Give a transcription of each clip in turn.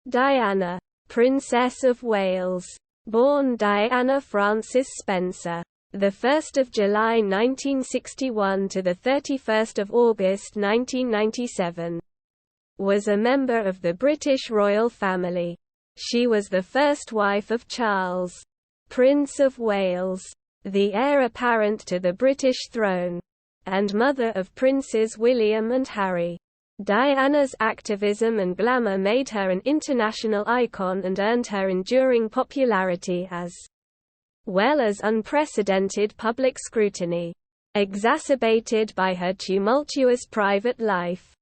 Diana, Princess of Wales, born Diana Frances Spencer, the 1st of July 1961 to the 31st of August 1997, was a member of the British royal family. She was the first wife of Charles, Prince of Wales, the heir apparent to the British throne, and mother of Princes William and Harry. Diana's activism and glamour made her an international icon and earned her enduring popularity as well as unprecedented public scrutiny, exacerbated by her tumultuous private life.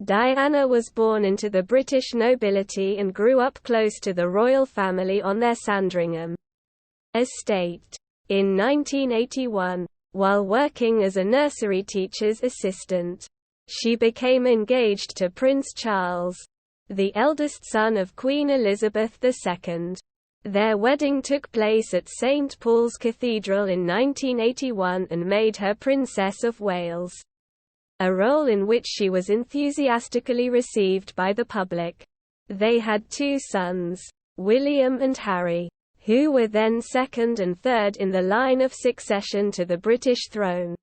Diana was born into the British nobility and grew up close to the royal family on their Sandringham estate. In 1981, while working as a nursery teacher's assistant, she became engaged to Prince Charles, the eldest son of Queen Elizabeth II. Their wedding took place at St. Paul's Cathedral in 1981 and made her Princess of Wales, a role in which she was enthusiastically received by the public. They had two sons, William and Harry, who were then second and third in the line of succession to the British throne.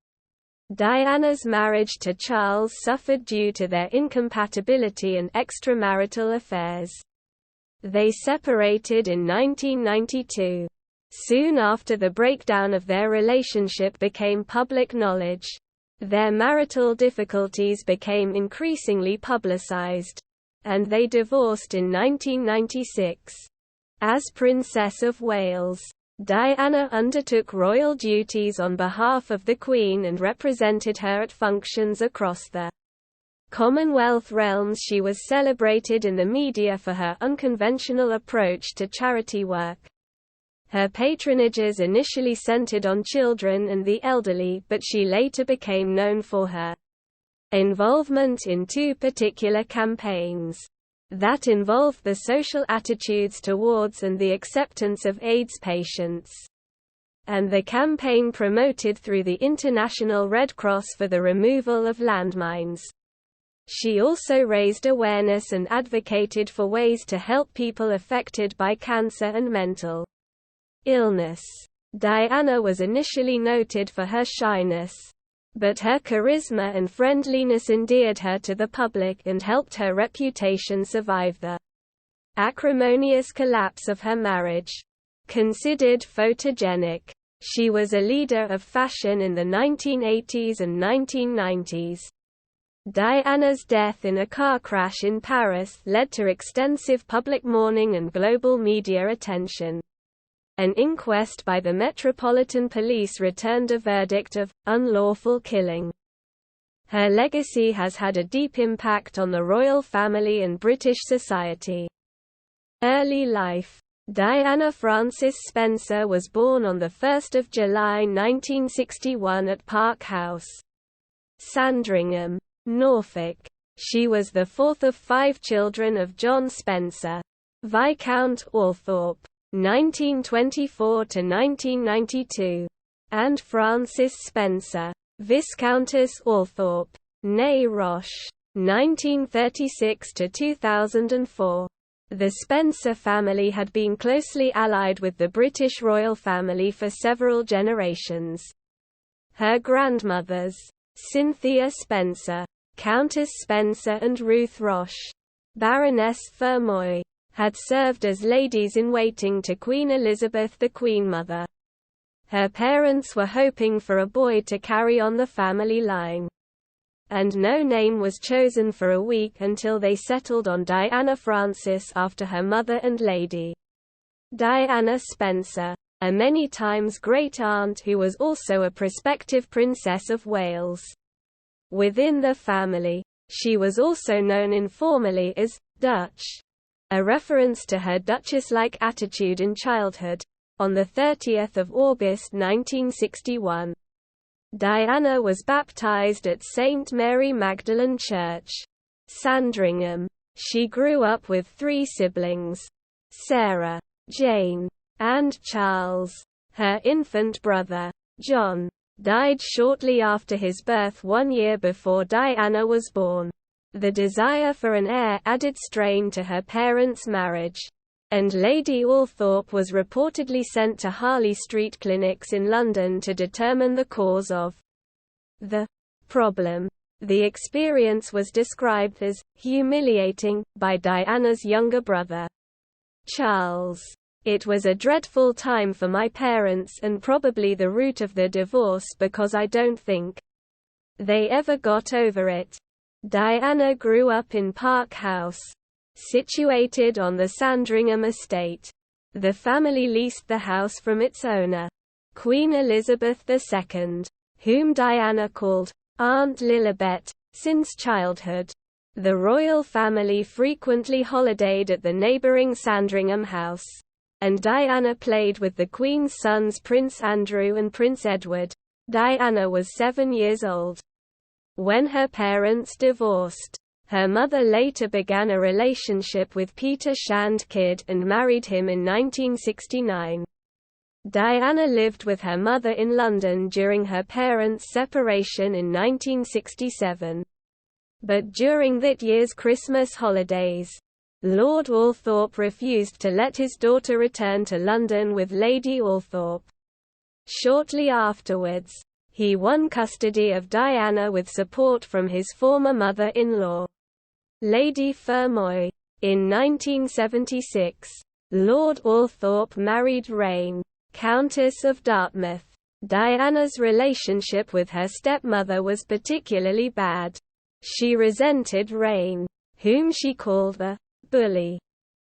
Diana's marriage to Charles suffered due to their incompatibility and extramarital affairs. They separated in 1992. Soon after the breakdown of their relationship became public knowledge, their marital difficulties became increasingly publicized, and they divorced in 1996. As Princess of Wales, Diana undertook royal duties on behalf of the Queen and represented her at functions across the Commonwealth realms. She was celebrated in the media for her unconventional approach to charity work. Her patronages initially centered on children and the elderly, but she later became known for her involvement in two particular campaigns that involved the social attitudes towards and the acceptance of AIDS patients, and the campaign promoted through the International Red Cross for the removal of landmines. She also raised awareness and advocated for ways to help people affected by cancer and mental illness. Diana was initially noted for her shyness, but her charisma and friendliness endeared her to the public and helped her reputation survive the acrimonious collapse of her marriage. Considered photogenic, she was a leader of fashion in the 1980s and 1990s. Diana's death in a car crash in Paris led to extensive public mourning and global media attention. An inquest by the Metropolitan Police returned a verdict of unlawful killing. Her legacy has had a deep impact on the royal family and British society. Early life. Diana Frances Spencer was born on 1 July 1961 at Park House, Sandringham, Norfolk. She was the fourth of 5 children of John Spencer, Viscount Althorpe, 1924 to 1992, and Frances Spencer, Viscountess Althorpe, née Roche, 1936 to 2004. The Spencer family had been closely allied with the British royal family for several generations. Her grandmothers, Cynthia Spencer, Countess Spencer and Ruth Roche, Baroness Fermoy, had served as ladies-in-waiting to Queen Elizabeth, the Queen Mother. Her parents were hoping for a boy to carry on the family line, and no name was chosen for a week until they settled on Diana Frances after her mother and Lady Diana Spencer, a many times great-aunt who was also a prospective Princess of Wales. Within the family, she was also known informally as Dutch, a reference to her duchess-like attitude in childhood. On 30 August 1961, Diana was baptized at St. Mary Magdalene Church, Sandringham. She grew up with 3 siblings, Sarah, Jane, and Charles. Her infant brother, John, died shortly after his birth 1 year before Diana was born. The desire for an heir added strain to her parents' marriage, and Lady Althorpe was reportedly sent to Harley Street clinics in London to determine the cause of the problem. The experience was described as humiliating by Diana's younger brother, Charles. It was a dreadful time for my parents and probably the root of the divorce because I don't think they ever got over it. Diana grew up in Park House, situated on the Sandringham estate. The family leased the house from its owner, Queen Elizabeth II, whom Diana called Aunt Lilibet since childhood. The royal family frequently holidayed at the neighbouring Sandringham House, and Diana played with the Queen's sons Prince Andrew and Prince Edward. Diana was 7 years old when her parents divorced. Her mother later began a relationship with Peter Shand Kidd and married him in 1969. Diana lived with her mother in London during her parents' separation in 1967. But during that year's Christmas holidays, Lord Althorpe refused to let his daughter return to London with Lady Althorpe. Shortly afterwards, he won custody of Diana with support from his former mother-in-law, Lady Fermoy. In 1976, Lord Althorpe married Rain, Countess of Dartmouth. Diana's relationship with her stepmother was particularly bad. She resented Rain, whom she called the bully.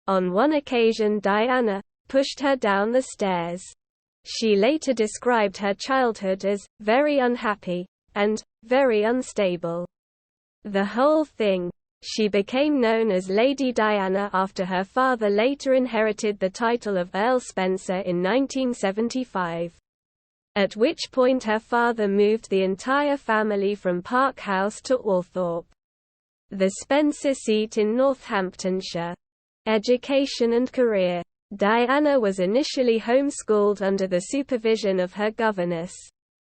On one occasion Diana pushed her down the stairs. She later described her childhood as very unhappy and very unstable. The whole thing. She became known as Lady Diana after her father later inherited the title of Earl Spencer in 1975. At which point her father moved the entire family from Park House to Althorpe, the Spencer seat in Northamptonshire. Education and career. Diana was initially homeschooled under the supervision of her governess,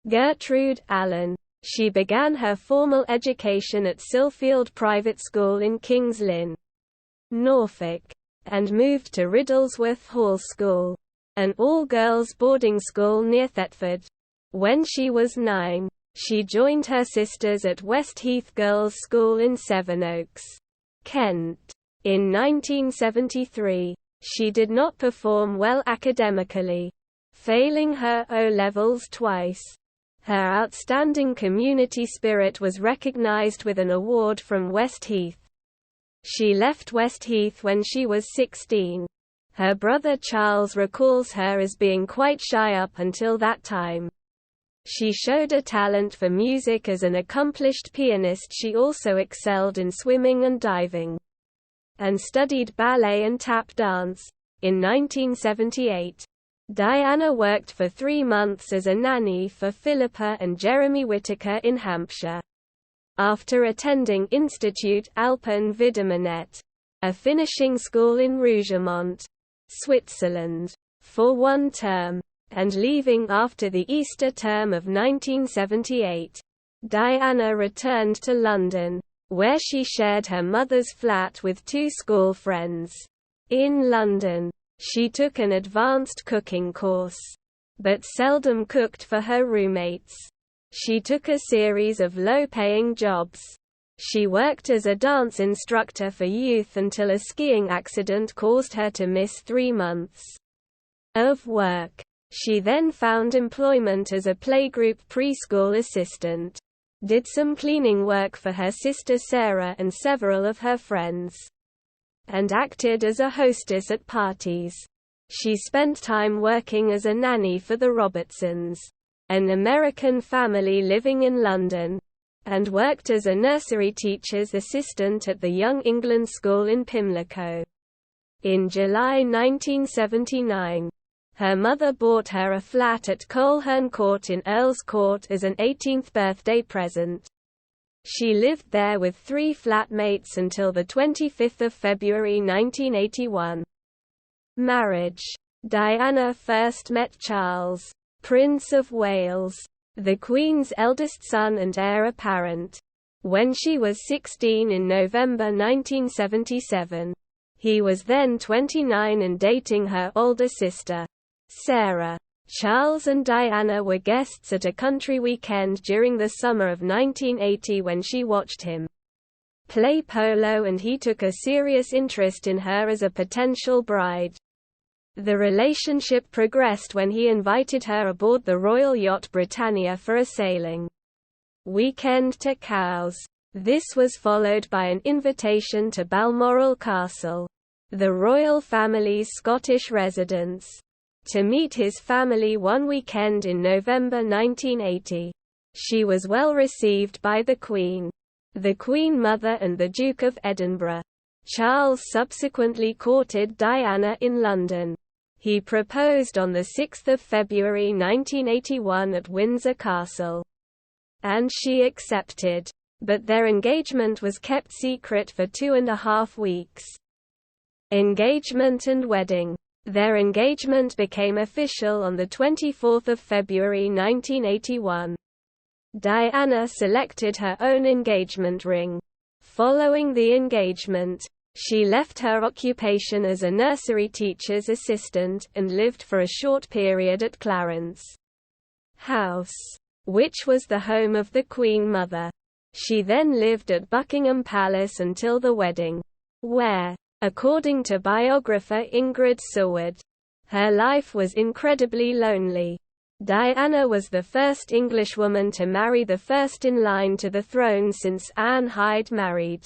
Gertrude Allen. She began her formal education at Silfield Private School in King's Lynn, Norfolk, and moved to Riddlesworth Hall School, an all-girls boarding school near Thetford. When she was 9, she joined her sisters at Westheath Girls' School in Sevenoaks, Kent. In 1973, she did not perform well academically, failing her O-levels twice. Her outstanding community spirit was recognized with an award from Westheath. She left Westheath when she was 16. Her brother Charles recalls her as being quite shy up until that time. She showed a talent for music as an accomplished pianist. She also excelled in swimming and diving, and studied ballet and tap dance. In 1978, Diana worked for 3 months as a nanny for Philippa and Jeremy Whittaker in Hampshire. After attending Institut Alpin Vidamanet, a finishing school in Rougemont, Switzerland, for 1 term, and leaving after the Easter term of 1978, Diana returned to London, where she shared her mother's flat with 2 school friends. In London, she took an advanced cooking course, but seldom cooked for her roommates. She took a series of low-paying jobs. She worked as a dance instructor for youth until a skiing accident caused her to miss 3 months of work. She then found employment as a playgroup preschool assistant, did some cleaning work for her sister Sarah and several of her friends, and acted as a hostess at parties. She spent time working as a nanny for the Robertsons, an American family living in London, and worked as a nursery teacher's assistant at the Young England School in Pimlico. In July 1979, her mother bought her a flat at Coleherne Court in Earl's Court as an 18th birthday present. She lived there with 3 flatmates until 25 February 1981. Marriage. Diana first met Charles, Prince of Wales, the Queen's eldest son and heir apparent. when she was 16 in November 1977. He was then 29 and dating her older sister, Sarah. Charles and Diana were guests at a country weekend during the summer of 1980 when she watched him play polo, and he took a serious interest in her as a potential bride. The relationship progressed when he invited her aboard the royal yacht Britannia for a sailing weekend to Cowes. This was followed by an invitation to Balmoral Castle, the royal family's Scottish residence, to meet his family one weekend in November 1980. She was well received by the Queen, the Queen Mother and the Duke of Edinburgh. Charles subsequently courted Diana in London. He proposed on 6 February 1981 at Windsor Castle, and she accepted, but their engagement was kept secret for 2.5 weeks. Engagement and wedding. Their engagement became official on 24 February 1981. Diana selected her own engagement ring. Following the engagement, she left her occupation as a nursery teacher's assistant and lived for a short period at Clarence House, which was the home of the Queen Mother. She then lived at Buckingham Palace until the wedding, where, according to biographer Ingrid Seward, her life was incredibly lonely. Diana was the first Englishwoman to marry the first in line to the throne since Anne Hyde married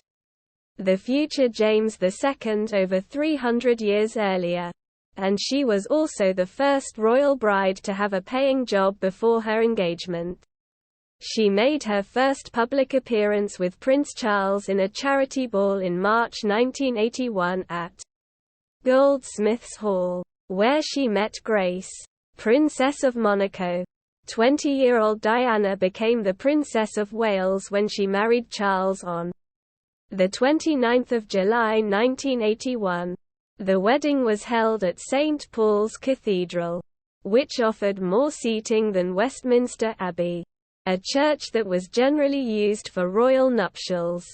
the future James II over 300 years earlier, and she was also the first royal bride to have a paying job before her engagement. She made her first public appearance with Prince Charles in a charity ball in March 1981 at Goldsmiths Hall, where she met Grace, Princess of Monaco. 20-year-old Diana became the Princess of Wales when she married Charles on 29 July 1981. The wedding was held at St. Paul's Cathedral, which offered more seating than Westminster Abbey, a church that was generally used for royal nuptials.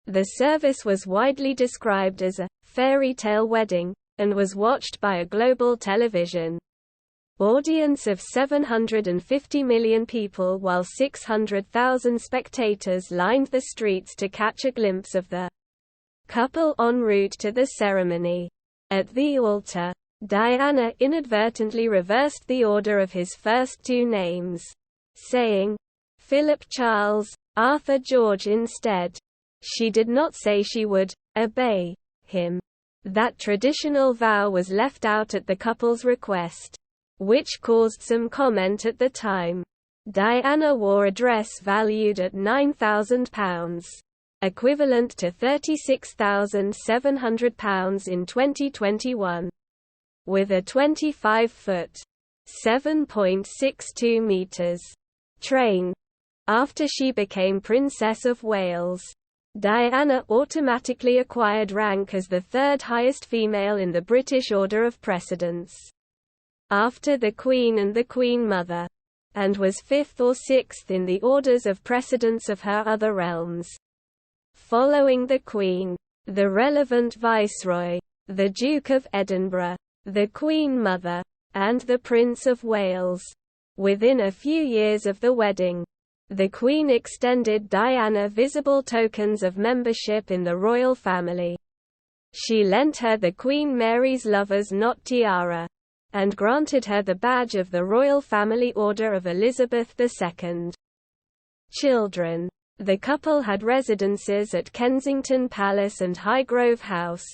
The service was widely described as a fairy tale wedding, and was watched by a global television audience of 750 million people, while 600,000 spectators lined the streets to catch a glimpse of the couple en route to the ceremony. At the altar, Diana inadvertently reversed the order of his first two names, saying, Philip Charles, Arthur George instead. She did not say she would obey him. That traditional vow was left out at the couple's request, which caused some comment at the time. Diana wore a dress valued at £9,000, equivalent to £36,700 in 2021, with a 25-foot (7.62 meters) train. After she became Princess of Wales, Diana automatically acquired rank as the third highest female in the British Order of Precedence, after the Queen and the Queen Mother, and was fifth or sixth in the orders of precedence of her other realms. Following the Queen, the relevant Viceroy, the Duke of Edinburgh, the Queen Mother, and the Prince of Wales. Within a few years of the wedding, the Queen extended Diana visible tokens of membership in the royal family. She lent her the Queen Mary's Lover's Knot tiara, and granted her the badge of the Royal Family Order of Elizabeth II. Children. The couple had residences at Kensington Palace and Highgrove House,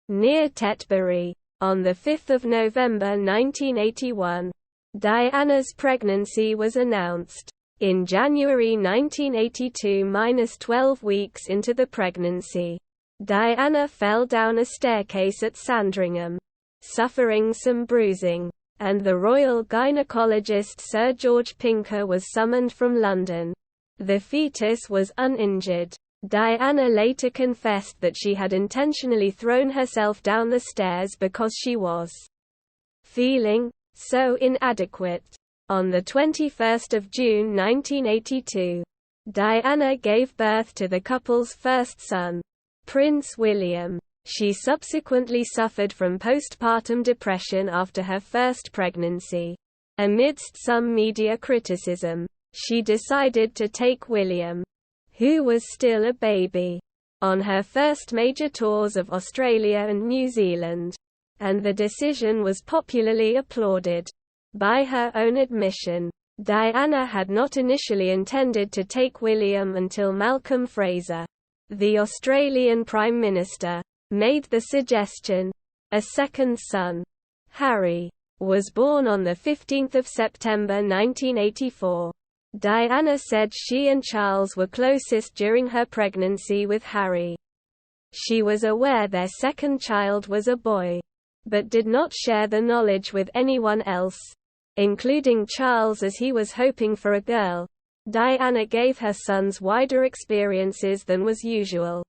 near Tetbury. On 5 November 1981, Diana's pregnancy was announced. In January 1982, 12 weeks into the pregnancy, Diana fell down a staircase at Sandringham, suffering some bruising, and the royal gynecologist Sir George Pinker was summoned from London. The fetus was uninjured. Diana later confessed that she had intentionally thrown herself down the stairs because she was feeling so inadequate. On 21 June 1982, Diana gave birth to the couple's first son, Prince William. She subsequently suffered from postpartum depression after her first pregnancy. Amidst some media criticism, she decided to take William, who was still a baby, on her first major tours of Australia and New Zealand, and the decision was popularly applauded. By her own admission, Diana had not initially intended to take William until Malcolm Fraser, the Australian Prime Minister, made the suggestion. A second son, Harry, was born on 15 September 1984. Diana said she and Charles were closest during her pregnancy with Harry. She was aware their second child was a boy, but did not share the knowledge with anyone else, including Charles, as he was hoping for a girl. Diana gave her sons wider experiences than was usual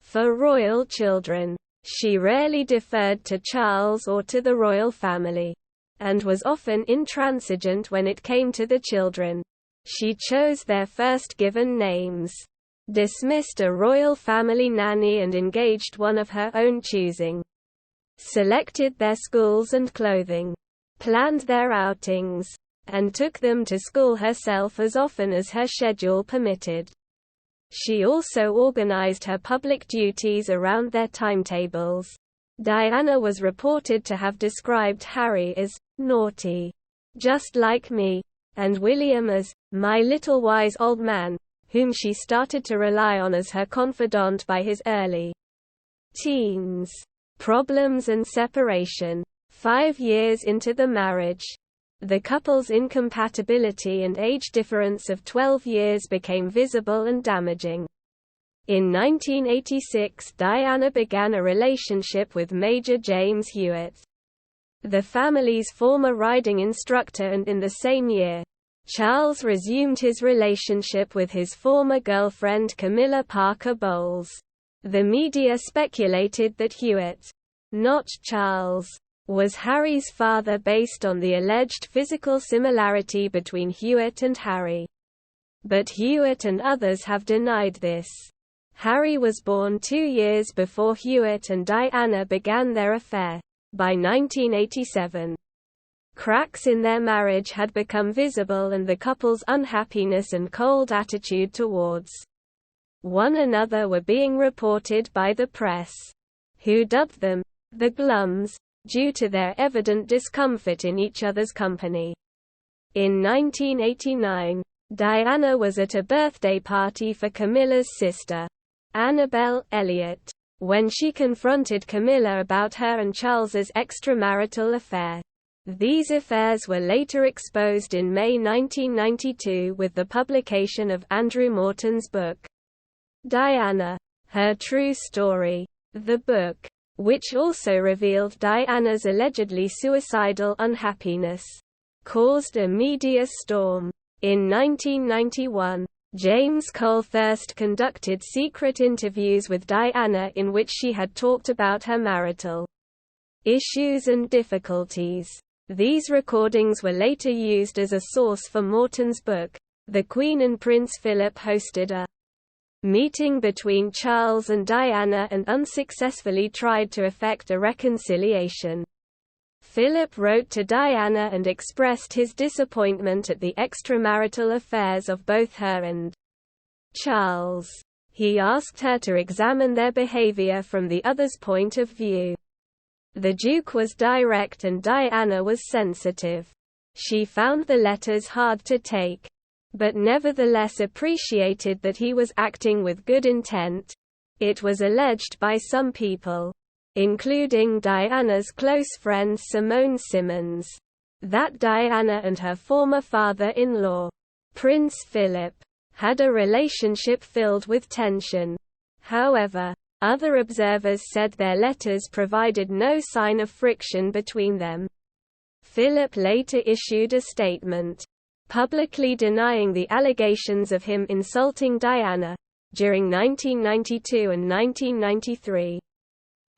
for royal children. She rarely deferred to Charles or to the royal family, and was often intransigent when it came to the children. She chose their first given names, dismissed a royal family nanny and engaged one of her own choosing, selected their schools and clothing, planned their outings, and took them to school herself as often as her schedule permitted. She also organized her public duties around their timetables. Diana was reported to have described Harry as naughty, just like me, and William as my little wise old man, whom she started to rely on as her confidant by his early teens. Problems and separation. 5 years into the marriage, the couple's incompatibility and age difference of 12 years became visible and damaging. In 1986, Diana began a relationship with Major James Hewitt, the family's former riding instructor, and in the same year, Charles resumed his relationship with his former girlfriend Camilla Parker Bowles. The media speculated that Hewitt, not Charles, was Harry's father based on the alleged physical similarity between Hewitt and Harry. But Hewitt and others have denied this. Harry was born 2 years before Hewitt and Diana began their affair. By 1987, cracks in their marriage had become visible, and the couple's unhappiness and cold attitude towards one another were being reported by the press, who dubbed them the Glums, due to their evident discomfort in each other's company. In 1989, Diana was at a birthday party for Camilla's sister, Annabelle Elliott, when she confronted Camilla about her and Charles's extramarital affair. These affairs were later exposed in May 1992 with the publication of Andrew Morton's book, Diana: Her True Story. The book, which also revealed Diana's allegedly suicidal unhappiness, caused a media storm. In 1991, James Colthurst conducted secret interviews with Diana in which she had talked about her marital issues and difficulties. These recordings were later used as a source for Morton's book. The Queen and Prince Philip hosted a meeting between Charles and Diana and unsuccessfully tried to effect a reconciliation. Philip wrote to Diana and expressed his disappointment at the extramarital affairs of both her and Charles. He asked her to examine their behavior from the other's point of view. The Duke was direct and Diana was sensitive. She found the letters hard to take, but nevertheless appreciated that he was acting with good intent. It was alleged by some people, including Diana's close friend Simone Simmons, that Diana and her former father-in-law, Prince Philip, had a relationship filled with tension. However, other observers said their letters provided no sign of friction between them. Philip later issued a statement, publicly denying the allegations of him insulting Diana. During 1992 and 1993,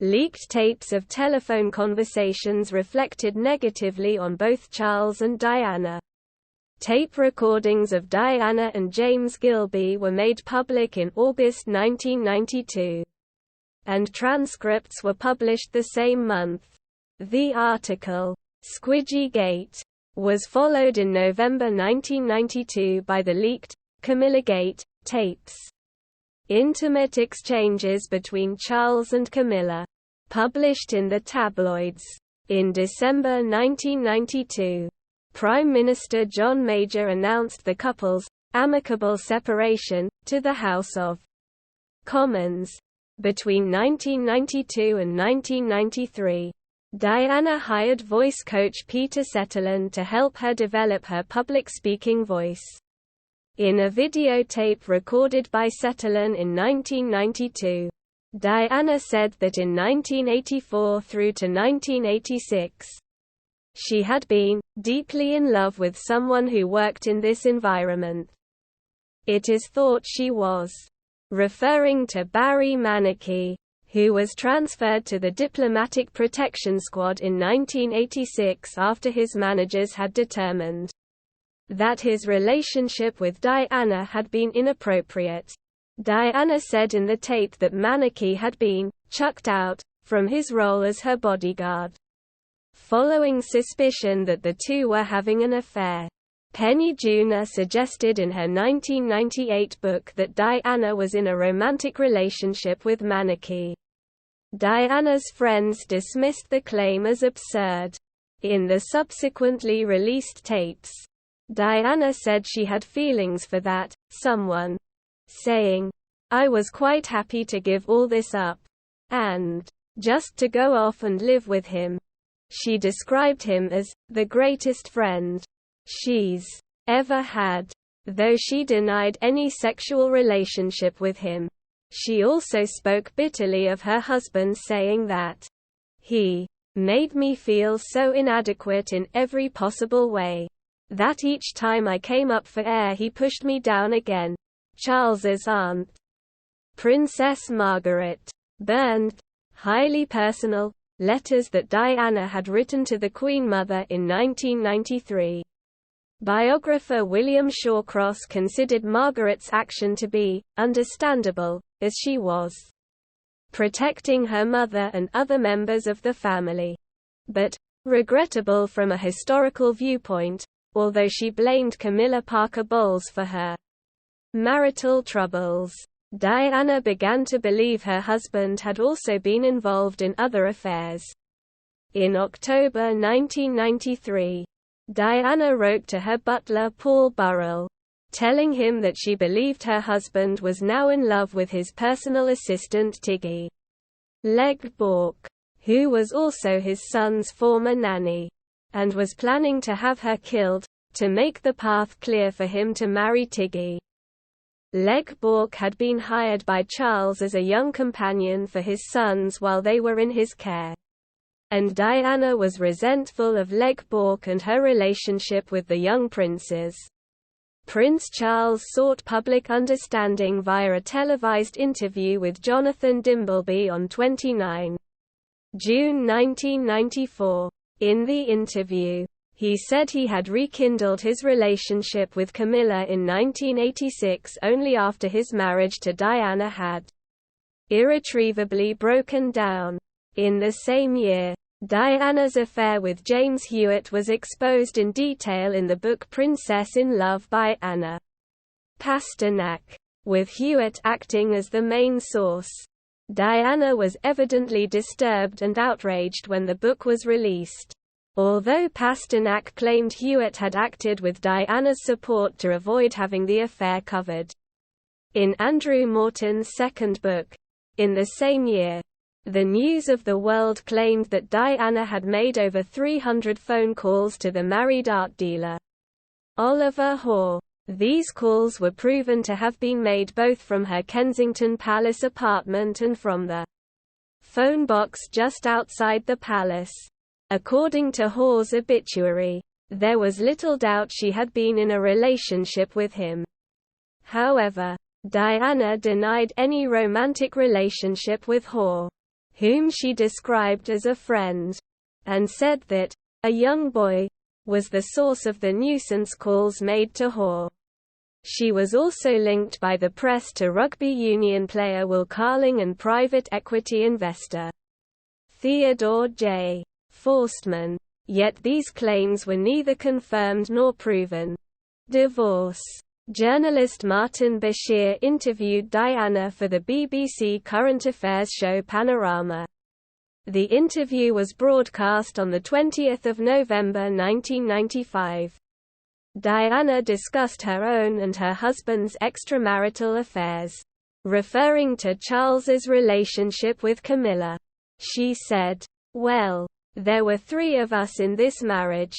leaked tapes of telephone conversations reflected negatively on both Charles and Diana. Tape recordings of Diana and James Gilby were made public in August 1992. And transcripts were published the same month. The article, "Squidgy Gate," was followed in November 1992 by the leaked Camilla Gate tapes. Intimate exchanges between Charles and Camilla, published in the tabloids. In December 1992, Prime Minister John Major announced the couple's amicable separation to the House of Commons. Between 1992 and 1993, Diana hired voice coach Peter Setterland to help her develop her public speaking voice. In a videotape recorded by Setterland in 1992, Diana said that in 1984 through to 1986, she had been deeply in love with someone who worked in this environment. It is thought she was referring to Barry Manaki, who was transferred to the Diplomatic Protection Squad in 1986 after his managers had determined that his relationship with Diana had been inappropriate. Diana said in the tape that Manaki had been chucked out from his role as her bodyguard, following suspicion that the two were having an affair. Penny Junor suggested in her 1998 book that Diana was in a romantic relationship with Manaki. Diana's friends dismissed the claim as absurd. In the subsequently released tapes, Diana said she had feelings for that someone, saying, "I was quite happy to give all this up, and just to go off and live with him." She described him as the greatest friend she's ever had, though she denied any sexual relationship with him. She also spoke bitterly of her husband, saying that he made me feel so inadequate in every possible way, that each time I came up for air he pushed me down again. Charles's aunt, Princess Margaret, burned highly personal letters that Diana had written to the Queen Mother in 1993. Biographer William Shawcross considered Margaret's action to be understandable, as she was protecting her mother and other members of the family, but regrettable from a historical viewpoint, although she blamed Camilla Parker Bowles for her marital troubles. Diana began to believe her husband had also been involved in other affairs. In October 1993, Diana wrote to her butler Paul Burrell, telling him that she believed her husband was now in love with his personal assistant Tiggy Legbork, who was also his son's former nanny, and was planning to have her killed, to make the path clear for him to marry Tiggy. Legbork had been hired by Charles as a young companion for his sons while they were in his care, and Diana was resentful of Legbork and her relationship with the young princes. Prince Charles sought public understanding via a televised interview with Jonathan Dimbleby on 29 June 1994. In the interview, he said he had rekindled his relationship with Camilla in 1986 only after his marriage to Diana had irretrievably broken down. In the same year, Diana's affair with James Hewitt was exposed in detail in the book Princess in Love by Anna Pasternak, with Hewitt acting as the main source. Diana was evidently disturbed and outraged when the book was released, although Pasternak claimed Hewitt had acted with Diana's support to avoid having the affair covered. In Andrew Morton's second book, in the same year, The News of the World claimed that Diana had made over 300 phone calls to the married art dealer Oliver Hoare. These calls were proven to have been made both from her Kensington Palace apartment and from the phone box just outside the palace. According to Hoare's obituary, there was little doubt she had been in a relationship with him. However, Diana denied any romantic relationship with Hoare, whom she described as a friend, and said that a young boy was the source of the nuisance calls made to whore. She was also linked by the press to rugby union player Will Carling and private equity investor Theodore J. Forstmann. Yet these claims were neither confirmed nor proven. Divorce. Journalist Martin Bashir interviewed Diana for the BBC current affairs show Panorama. The interview was broadcast on 20 November 1995. Diana discussed her own and her husband's extramarital affairs. Referring to Charles's relationship with Camilla, she said, "Well, there were 3 of us in this marriage.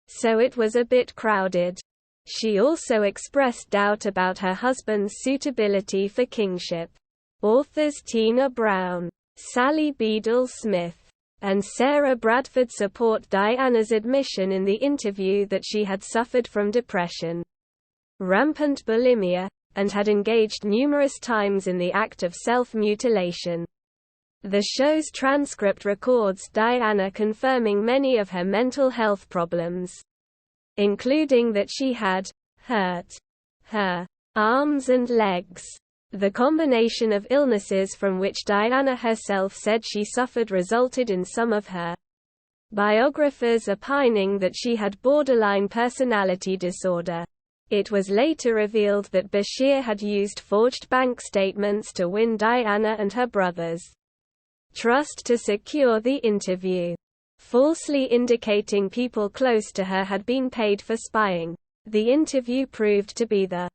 So it was a bit crowded." She also expressed doubt about her husband's suitability for kingship. Authors Tina Brown, Sally Beadle-Smith, and Sarah Bradford support Diana's admission in the interview that she had suffered from depression, rampant bulimia, and had engaged numerous times in the act of self-mutilation. The show's transcript records Diana confirming many of her mental health problems, including that she had hurt her arms and legs. The combination of illnesses from which Diana herself said she suffered resulted in some of her biographers opining that she had borderline personality disorder. It was later revealed that Bashir had used forged bank statements to win Diana and her brother's trust to secure the interview, falsely indicating people close to her had been paid for spying. The interview proved to be the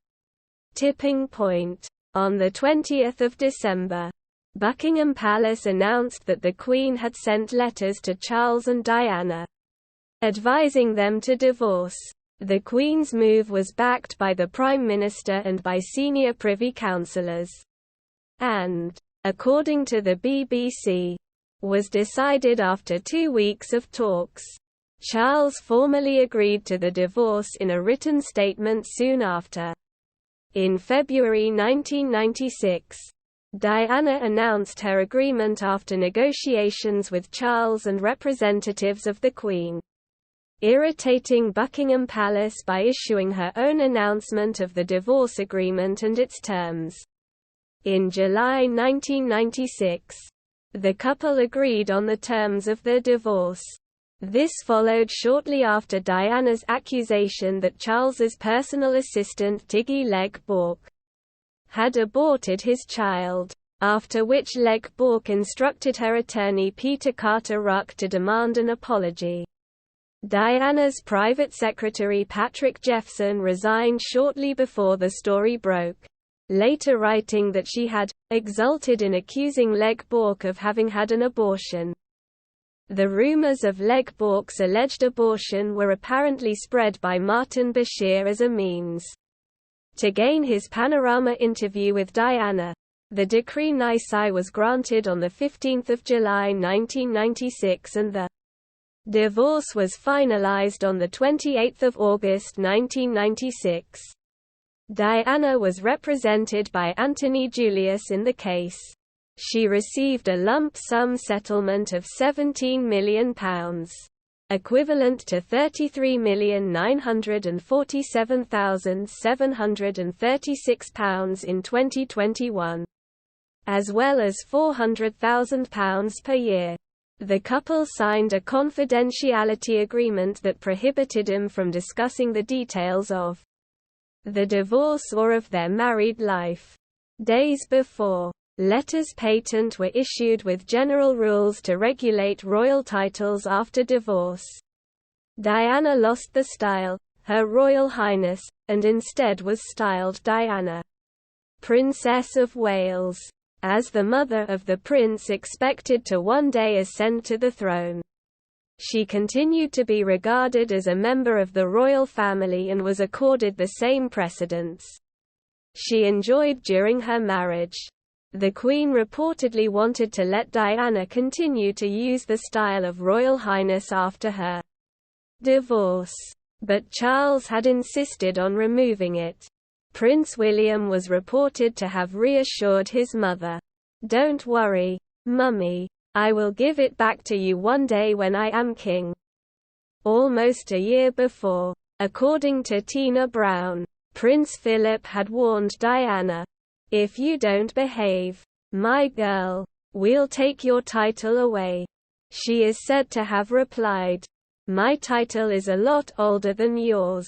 tipping point. On 20 December, Buckingham Palace announced that the Queen had sent letters to Charles and Diana, advising them to divorce. The Queen's move was backed by the Prime Minister and by senior Privy Councillors, and, according to the BBC, was decided after 2 weeks of talks. Charles formally agreed to the divorce in a written statement soon after. In February 1996, Diana announced her agreement after negotiations with Charles and representatives of the Queen, irritating Buckingham Palace by issuing her own announcement of the divorce agreement and its terms. In July 1996, the couple agreed on the terms of the divorce. This followed shortly after Diana's accusation that Charles's personal assistant Tiggy Legge-Bourke had aborted his child, after which Legge-Bourke instructed her attorney Peter Carter-Ruck to demand an apology. Diana's private secretary Patrick Jeffson resigned shortly before the story broke, later writing that she had exulted in accusing Legge-Bourke of having had an abortion. The rumors of Legge-Bourke's alleged abortion were apparently spread by Martin Bashir as a means to gain his Panorama interview with Diana. The decree nisi was granted on 15 July 1996 and the divorce was finalized on 28 August 1996. Diana was represented by Anthony Julius in the case. She received a lump sum settlement of £17 million, equivalent to £33,947,736 in 2021, as well as £400,000 per year. The couple signed a confidentiality agreement that prohibited him from discussing the details of the divorce or of their married life. Days before, letters patent were issued with general rules to regulate royal titles after divorce. Diana lost the style, Her Royal Highness, and instead was styled Diana, Princess of Wales, as the mother of the prince expected to one day ascend to the throne. She continued to be regarded as a member of the royal family and was accorded the same precedence she enjoyed during her marriage. The Queen reportedly wanted to let Diana continue to use the style of Royal Highness after her divorce, but Charles had insisted on removing it. Prince William was reported to have reassured his mother, "Don't worry, Mummy, I will give it back to you one day when I am king." almost a year before. According to Tina Brown, Prince Philip had warned Diana, "If you don't behave, my girl, we'll take your title away." She is said to have replied, "My title is a lot older than yours,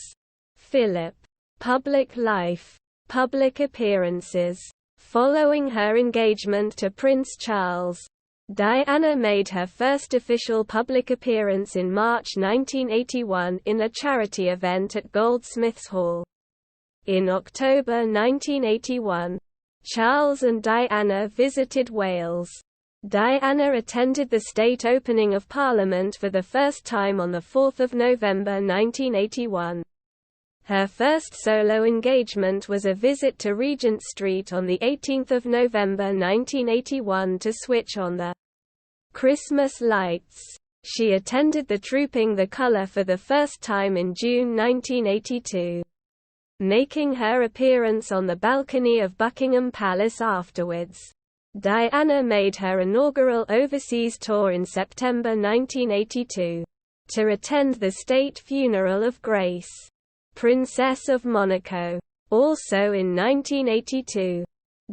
Philip." Public life. Public appearances. Following her engagement to Prince Charles, Diana made her first official public appearance in March 1981 in a charity event at Goldsmiths Hall. In October 1981, Charles and Diana visited Wales. Diana attended the state opening of Parliament for the first time on 4 November 1981. Her first solo engagement was a visit to Regent Street on 18 November 1981 to switch on the Christmas lights. She attended the Trooping the Colour for the first time in June 1982, making her appearance on the balcony of Buckingham Palace afterwards. Diana made her inaugural overseas tour in September 1982 to attend the state funeral of Grace, Princess of Monaco. Also in 1982,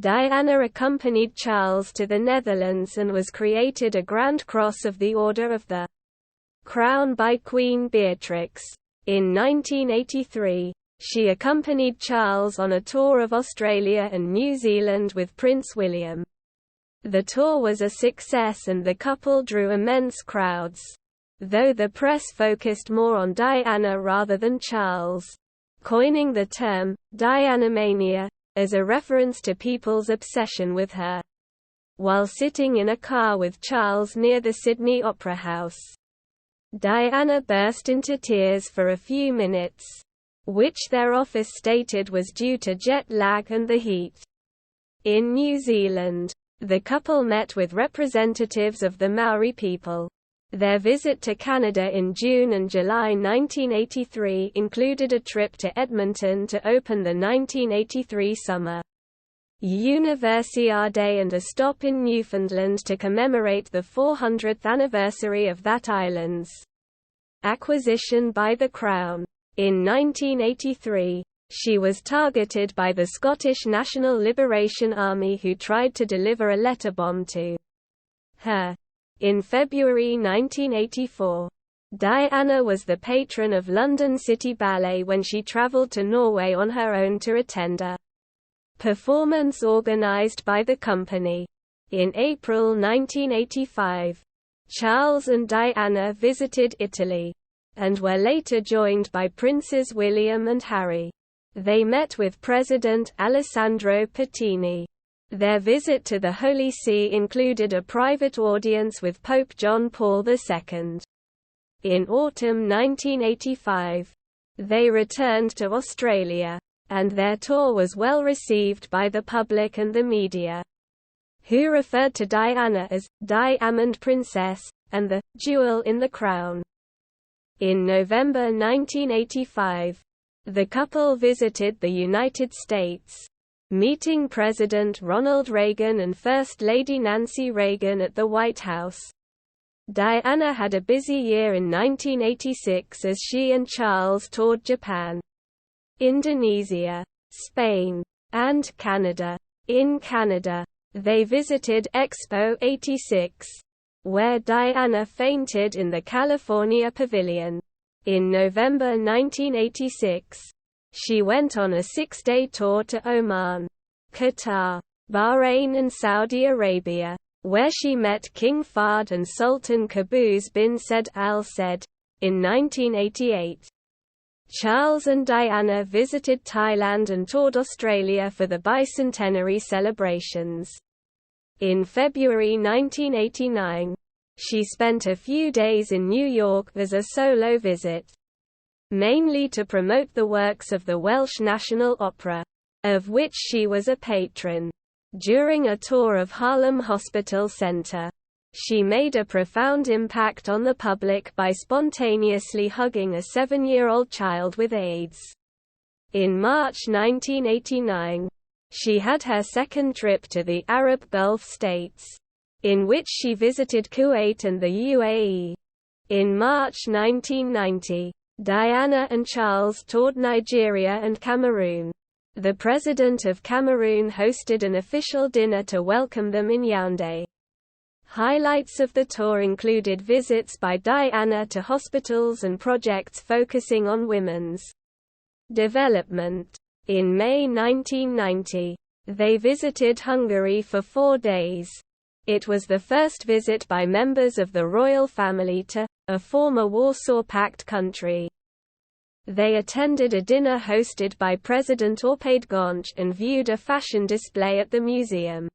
Diana accompanied Charles to the Netherlands and was created a Grand Cross of the Order of the Crown by Queen Beatrix. In 1983, she accompanied Charles on a tour of Australia and New Zealand with Prince William. The tour was a success and the couple drew immense crowds, though the press focused more on Diana rather than Charles, coining the term, Dianamania, as a reference to people's obsession with her. While sitting in a car with Charles near the Sydney Opera House, Diana burst into tears for a few minutes, which their office stated was due to jet lag and the heat. In New Zealand, the couple met with representatives of the Maori people. Their visit to Canada in June and July 1983 included a trip to Edmonton to open the 1983 Summer Universiade and a stop in Newfoundland to commemorate the 400th anniversary of that island's acquisition by the Crown. In 1983, she was targeted by the Scottish National Liberation Army who tried to deliver a letter bomb to her. In February 1984, Diana was the patron of London City Ballet when she travelled to Norway on her own to attend a performance organised by the company. In April 1985, Charles and Diana visited Italy, and were later joined by Princes William and Harry. They met with President Alessandro Pertini. Their visit to the Holy See included a private audience with Pope John Paul II. In autumn 1985, they returned to Australia, and their tour was well received by the public and the media, who referred to Diana as Diamond Princess and the jewel in the crown. In November 1985, the couple visited the United States, meeting President Ronald Reagan and First Lady Nancy Reagan at the White House. Diana had a busy year in 1986 as she and Charles toured Japan, Indonesia, Spain, and Canada. In Canada, they visited Expo 86, where Diana fainted in the California Pavilion. In November 1986, she went on a 6-day tour to Oman, Qatar, Bahrain and Saudi Arabia, where she met King Fahd and Sultan Qaboos bin Said Al Said. In 1988, Charles and Diana visited Thailand and toured Australia for the bicentenary celebrations. In February 1989, she spent a few days in New York as a solo visit, mainly to promote the works of the Welsh National Opera, of which she was a patron. During a tour of Harlem Hospital Center, she made a profound impact on the public by spontaneously hugging a 7-year-old child with AIDS. In March 1989, she had her second trip to the Arab Gulf states, in which she visited Kuwait and the UAE. In March 1990, Diana and Charles toured Nigeria and Cameroon. The President of Cameroon hosted an official dinner to welcome them in Yaoundé. Highlights of the tour included visits by Diana to hospitals and projects focusing on women's development. In May 1990, they visited Hungary for 4 days. It was the first visit by members of the royal family to a former Warsaw Pact country. They attended a dinner hosted by President Orpade and viewed a fashion display at the Museum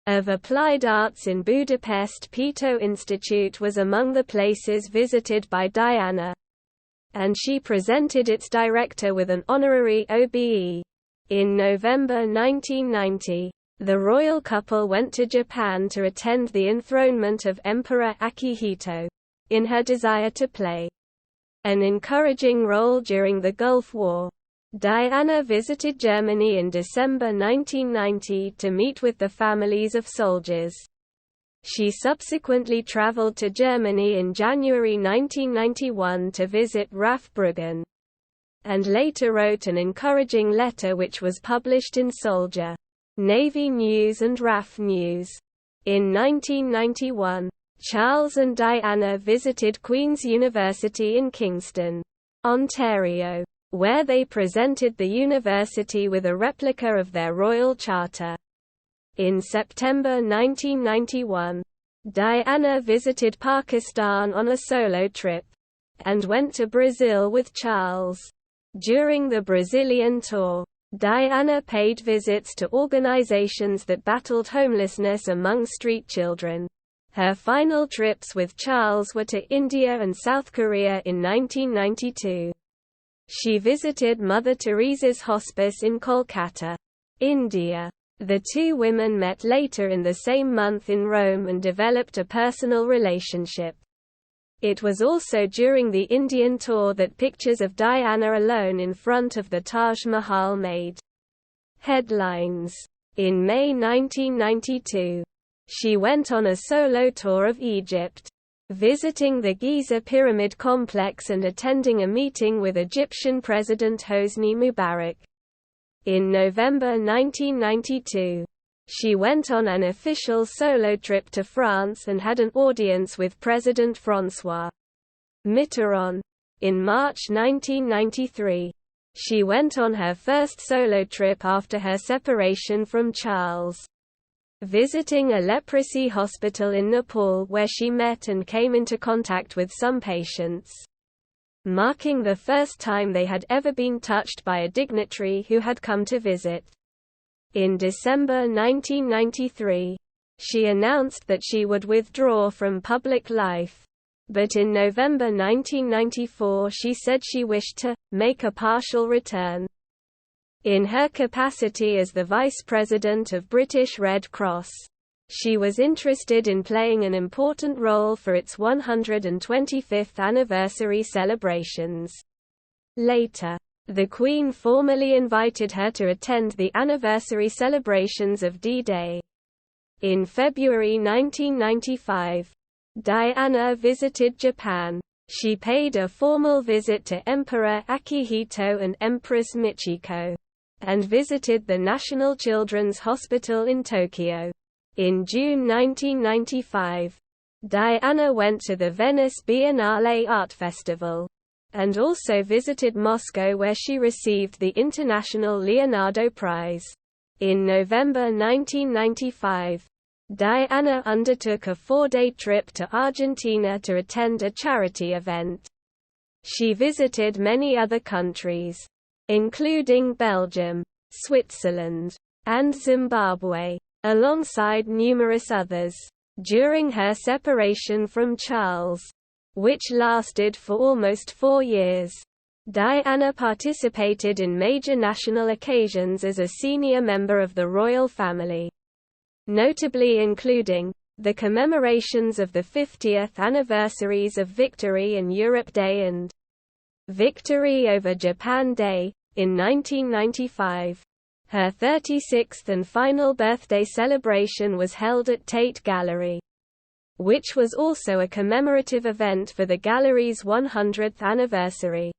of Applied Arts in Budapest. Peto Institute was among the places visited by Diana, and she presented its director with an honorary OBE. In November 1990, the royal couple went to Japan to attend the enthronement of Emperor Akihito. In her desire to play an encouraging role during the Gulf War, Diana visited Germany in December 1990 to meet with the families of soldiers. She subsequently traveled to Germany in January 1991 to visit RAF Bruggen, and later wrote an encouraging letter which was published in Soldier, Navy News and RAF News. In 1991, Charles and Diana visited Queen's University in Kingston, Ontario, where they presented the university with a replica of their royal charter. In September 1991, Diana visited Pakistan on a solo trip, and went to Brazil with Charles. During the Brazilian tour, Diana paid visits to organizations that battled homelessness among street children. Her final trips with Charles were to India and South Korea in 1992. She visited Mother Teresa's hospice in Kolkata, India. The two women met later in the same month in Rome and developed a personal relationship. It was also during the Indian tour that pictures of Diana alone in front of the Taj Mahal made headlines. In May 1992, she went on a solo tour of Egypt, visiting the Giza Pyramid complex and attending a meeting with Egyptian President Hosni Mubarak. In November 1992, she went on an official solo trip to France and had an audience with President François Mitterrand. In March 1993, she went on her first solo trip after her separation from Charles, visiting a leprosy hospital in Nepal where she met and came into contact with some patients, marking the first time they had ever been touched by a dignitary who had come to visit. In December 1993, she announced that she would withdraw from public life, but in November 1994 she said she wished to make a partial return. In her capacity as the Vice President of British Red Cross, she was interested in playing an important role for its 125th anniversary celebrations. Later, the Queen formally invited her to attend the anniversary celebrations of D-Day. In February 1995, Diana visited Japan. She paid a formal visit to Emperor Akihito and Empress Michiko, and visited the National Children's Hospital in Tokyo. In June 1995, Diana went to the Venice Biennale Art Festival, and also visited Moscow where she received the International Leonardo Prize. In November 1995, Diana undertook a 4-day trip to Argentina to attend a charity event. She visited many other countries, including Belgium, Switzerland, and Zimbabwe, alongside numerous others. During her separation from Charles, which lasted for almost 4 years, Diana participated in major national occasions as a senior member of the royal family, notably including the commemorations of the 50th anniversaries of Victory in Europe Day and Victory over Japan Day. In 1995, her 36th and final birthday celebration was held at Tate Gallery. which was also a commemorative event for the gallery's 100th anniversary.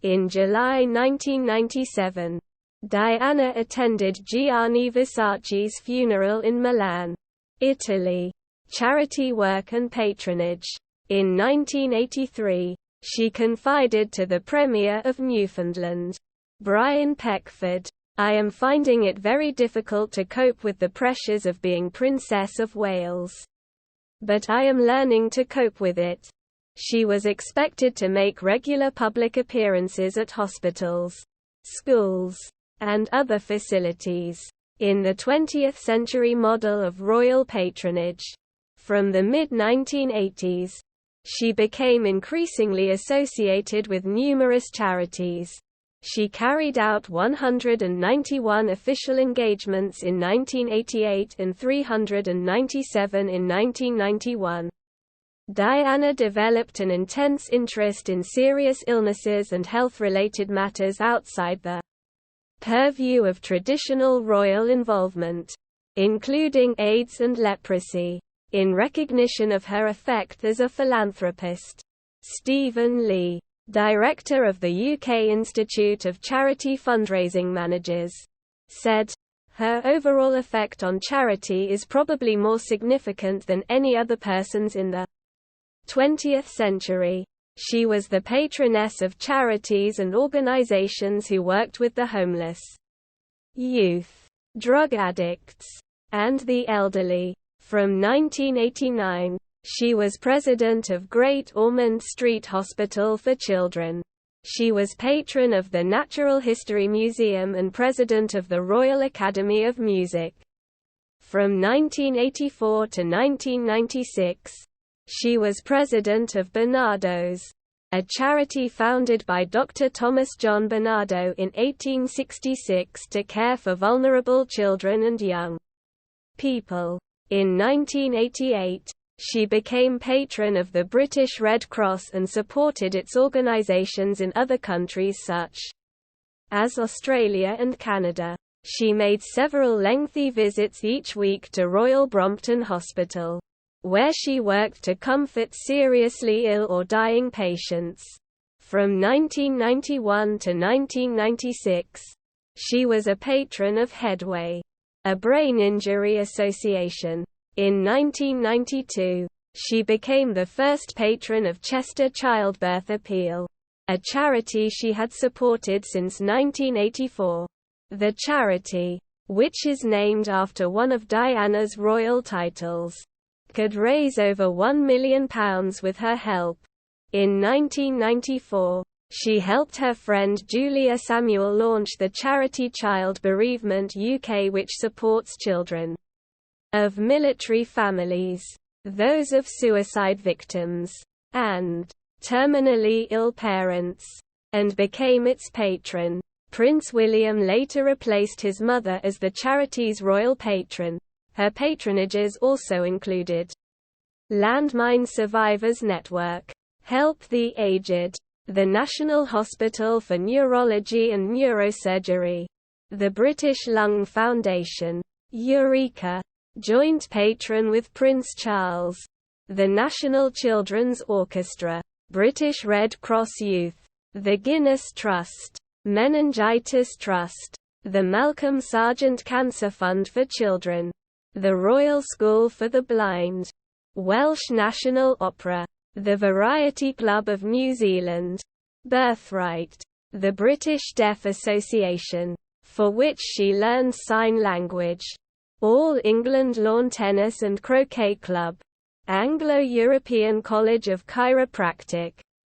In July 1997, Diana attended Gianni Versace's funeral in Milan, Italy. Charity work and patronage. In 1983, she confided to the Premier of Newfoundland, Brian Peckford, "I am finding it very difficult to cope with the pressures of being Princess of Wales. But I am learning to cope with it." She was expected to make regular public appearances at hospitals, schools, and other facilities in the 20th century model of royal patronage. From the mid-1980s, she became increasingly associated with numerous charities. She carried out 191 official engagements in 1988 and 397 in 1991. Diana developed an intense interest in serious illnesses and health-related matters outside the purview of traditional royal involvement, including AIDS and leprosy. In recognition of her effect as a philanthropist, Stephen Lee, director of the UK Institute of Charity Fundraising Managers, said, "Her overall effect on charity is probably more significant than any other person's in the 20th century. She was the patroness of charities and organizations who worked with the homeless, youth, drug addicts, and the elderly." From 1989, she was president of Great Ormond Street Hospital for Children. She was patron of the Natural History Museum and president of the Royal Academy of Music. From 1984 to 1996, she was president of Barnardo's, a charity founded by Dr. Thomas John Barnardo in 1866 to care for vulnerable children and young people. In 1988, she became patron of the British Red Cross and supported its organisations in other countries such as Australia and Canada. She made several lengthy visits each week to Royal Brompton Hospital, where she worked to comfort seriously ill or dying patients. From 1991 to 1996, she was a patron of Headway, a brain injury association. In 1992, she became the first patron of Chester Childbirth Appeal, a charity she had supported since 1984. The charity, which is named after one of Diana's royal titles, could raise over £1 million with her help. In 1994, she helped her friend Julia Samuel launch the charity Child Bereavement UK, which supports children of military families, those of suicide victims, and terminally ill parents, and became its patron. Prince William later replaced his mother as the charity's royal patron. Her patronages also included Landmine Survivors Network, Help the Aged, the National Hospital for Neurology and Neurosurgery, the British Lung Foundation, Eureka, joint patron with Prince Charles, the National Children's Orchestra, British Red Cross Youth, the Guinness Trust, Meningitis Trust, the Malcolm Sargent Cancer Fund for Children, the Royal School for the Blind, Welsh National Opera, the Variety Club of New Zealand, Birthright, the British Deaf Association, for which she learned sign language, All England Lawn Tennis and Croquet Club, Anglo-European College of Chiropractic,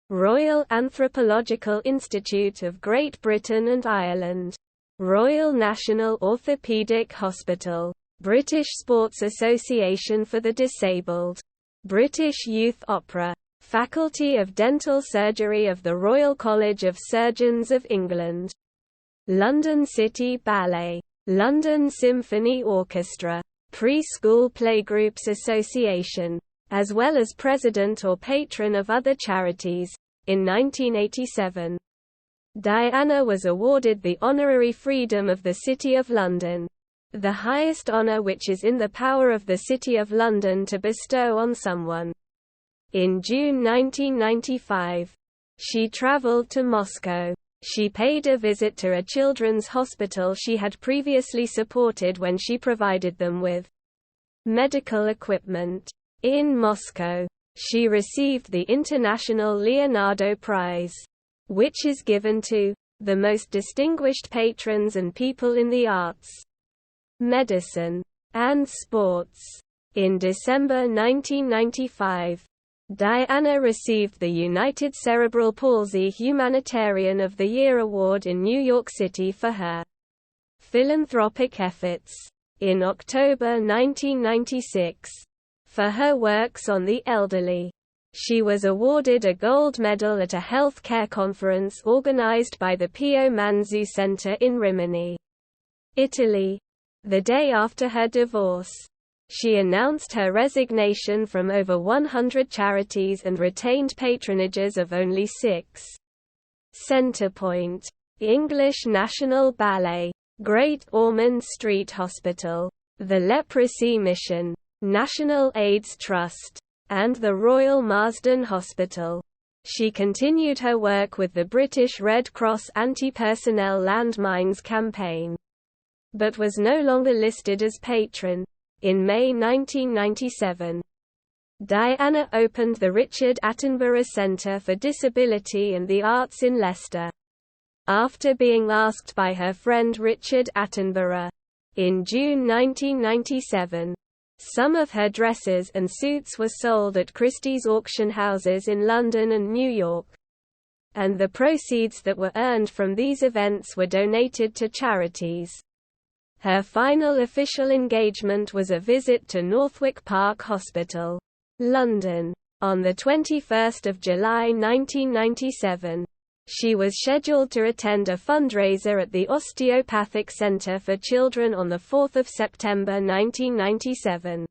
Royal Anthropological Institute of Great Britain and Ireland, Royal National Orthopaedic Hospital, British Sports Association for the Disabled, British Youth Opera, Faculty of Dental Surgery of the Royal College of Surgeons of England, London City Ballet, London Symphony Orchestra, Preschool Playgroups Association, as well as president or patron of other charities. In 1987, Diana was awarded the Honorary Freedom of the City of London, the highest honor which is in the power of the City of London to bestow on someone. In June 1995, she traveled to Moscow. She paid a visit to a children's hospital she had previously supported when she provided them with medical equipment. In Moscow, she received the International Leonardo Prize, which is given to the most distinguished patrons and people in the arts, medicine, and sports. In December 1995, Diana received the United Cerebral Palsy Humanitarian of the Year Award in New York City for her philanthropic efforts. In October 1996, for her works on the elderly, she was awarded a gold medal at a health care conference organized by the Pio Manzu Center in Rimini, Italy. The day after her divorce, she announced her resignation from over 100 charities and retained patronages of only 6. Centrepoint, English National Ballet, Great Ormond Street Hospital, the Leprosy Mission, National AIDS Trust, and the Royal Marsden Hospital. She continued her work with the British Red Cross anti-personnel landmines campaign, but was no longer listed as patron. In May 1997, Diana opened the Richard Attenborough Centre for Disability and the Arts in Leicester, after being asked by her friend Richard Attenborough. In June 1997, some of her dresses and suits were sold at Christie's auction houses in London and New York, and the proceeds that were earned from these events were donated to charities. Her final official engagement was a visit to Northwick Park Hospital, London. On 21 July 1997, she was scheduled to attend a fundraiser at the Osteopathic Centre for Children on 4 September 1997.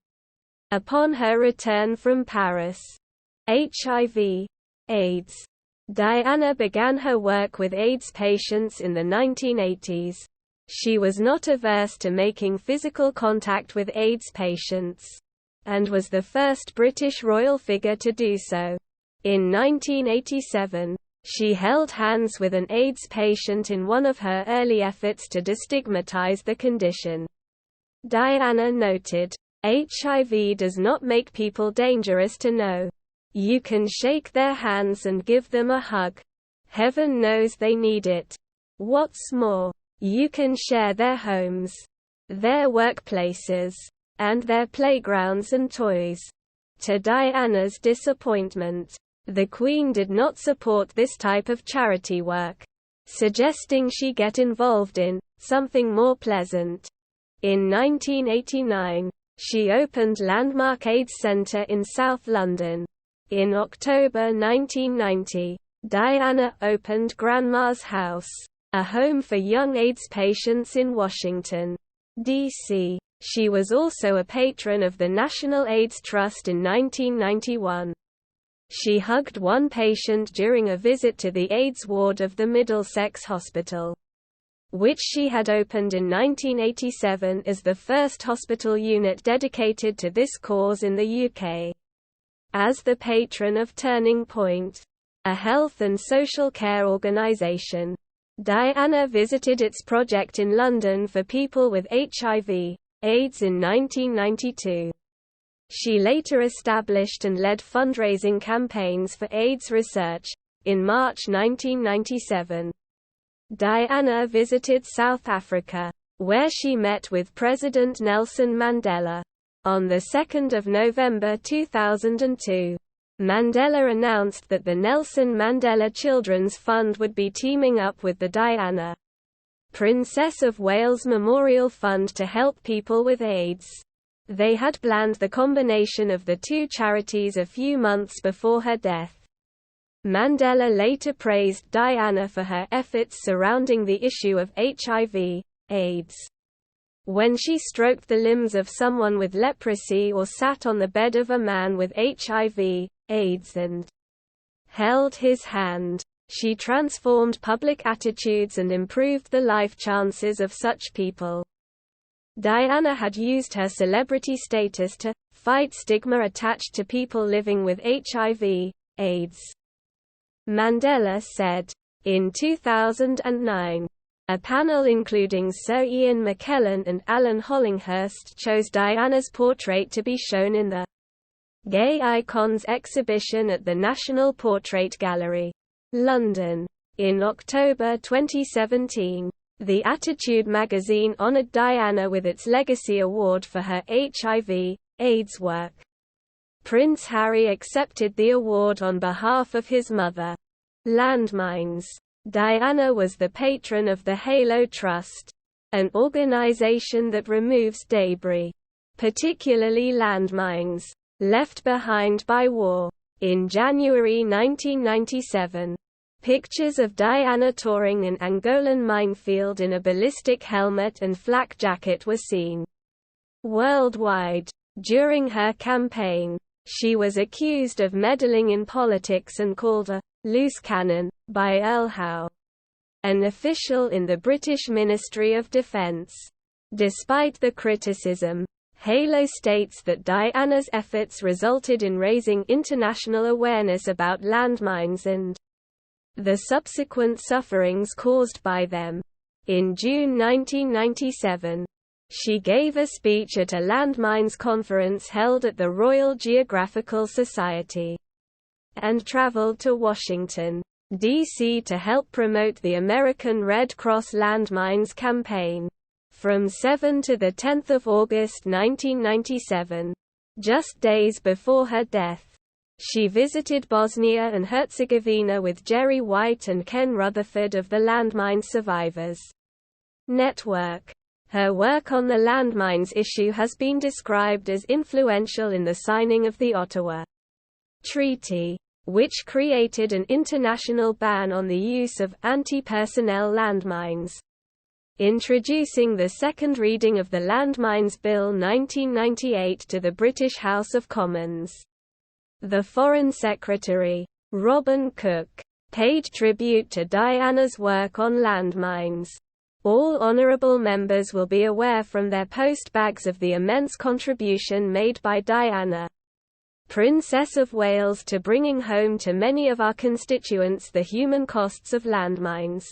Upon her return from Paris, HIV, AIDS, Diana began her work with AIDS patients in the 1980s. She was not averse to making physical contact with AIDS patients, and was the first British royal figure to do so. In 1987, she held hands with an AIDS patient in one of her early efforts to destigmatize the condition. Diana noted, "HIV does not make people dangerous to know. You can shake their hands and give them a hug. Heaven knows they need it. What's more, you can share their homes, their workplaces, and their playgrounds and toys." To Diana's disappointment, the Queen did not support this type of charity work, suggesting she get involved in something more pleasant. In 1989, she opened Landmark AIDS Centre in South London. In October 1990, Diana opened Grandma's House, a home for young AIDS patients in Washington, D.C. She was also a patron of the National AIDS Trust in 1991. She hugged one patient during a visit to the AIDS ward of the Middlesex Hospital, which she had opened in 1987 as the first hospital unit dedicated to this cause in the UK. As the patron of Turning Point, a health and social care organisation, Diana visited its project in London for people with HIV/AIDS in 1992. She later established and led fundraising campaigns for AIDS research. In March 1997, Diana visited South Africa, where she met with President Nelson Mandela. On 2 November 2002, Mandela announced that the Nelson Mandela Children's Fund would be teaming up with the Diana, Princess of Wales Memorial Fund to help people with AIDS. They had planned the combination of the two charities a few months before her death. Mandela later praised Diana for her efforts surrounding the issue of HIV/AIDS. When she stroked the limbs of someone with leprosy or sat on the bed of a man with HIV/AIDS and held his hand, she transformed public attitudes and improved the life chances of such people. Diana had used her celebrity status to fight stigma attached to people living with HIV/AIDS. Mandela said. In 2009, a panel including Sir Ian McKellen and Alan Hollinghurst chose Diana's portrait to be shown in the Gay Icons exhibition at the National Portrait Gallery, London. In October 2017, The Attitude magazine honoured Diana with its Legacy Award for her HIV/AIDS work. Prince Harry accepted the award on behalf of his mother. Landmines. Diana was the patron of the Halo Trust, an organisation that removes debris, particularly landmines, left behind by war. In January 1997, pictures of Diana touring an Angolan minefield in a ballistic helmet and flak jacket were seen worldwide. During her campaign, she was accused of meddling in politics and called a loose cannon by Earl Howe, an official in the British Ministry of Defence. Despite the criticism, Halo states that Diana's efforts resulted in raising international awareness about landmines and the subsequent sufferings caused by them. In June 1997, she gave a speech at a landmines conference held at the Royal Geographical Society, and traveled to Washington, D.C. to help promote the American Red Cross Landmines campaign. From 7 to 10 August 1997, just days before her death, she visited Bosnia and Herzegovina with Jerry White and Ken Rutherford of the Landmine Survivors Network. Her work on the landmines issue has been described as influential in the signing of the Ottawa Treaty, which created an international ban on the use of anti-personnel landmines. Introducing the second reading of the Landmines Bill 1998 to the British House of Commons. The Foreign Secretary, Robin Cook, paid tribute to Diana's work on landmines. All honourable members will be aware from their postbags of the immense contribution made by Diana, Princess of Wales, to bringing home to many of our constituents the human costs of landmines.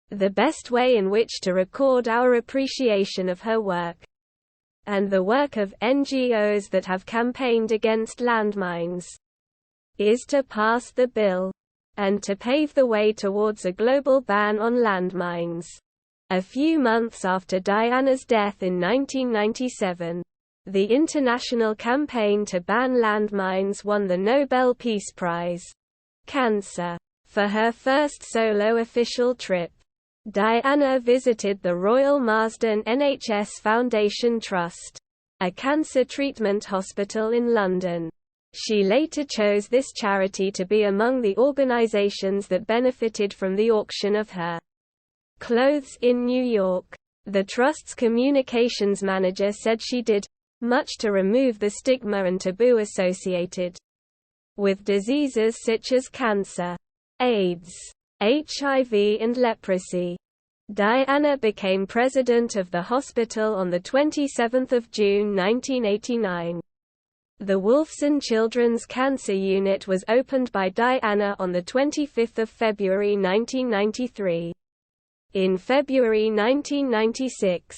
The best way in which to record our appreciation of her work, and the work of NGOs that have campaigned against landmines, is to pass the bill, and to pave the way towards a global ban on landmines. A few months after Diana's death in 1997, the international campaign to ban landmines won the Nobel Peace Prize, Cancer. For her first solo official trip, Diana visited the Royal Marsden NHS Foundation Trust, a cancer treatment hospital in London. She later chose this charity to be among the organisations that benefited from the auction of her clothes in New York. The Trust's communications manager said she did much to remove the stigma and taboo associated with diseases such as cancer, AIDS, HIV and leprosy. Diana became president of the hospital on 27 June 1989. The Wolfson Children's Cancer Unit was opened by Diana on 25 February 1993. In February 1996,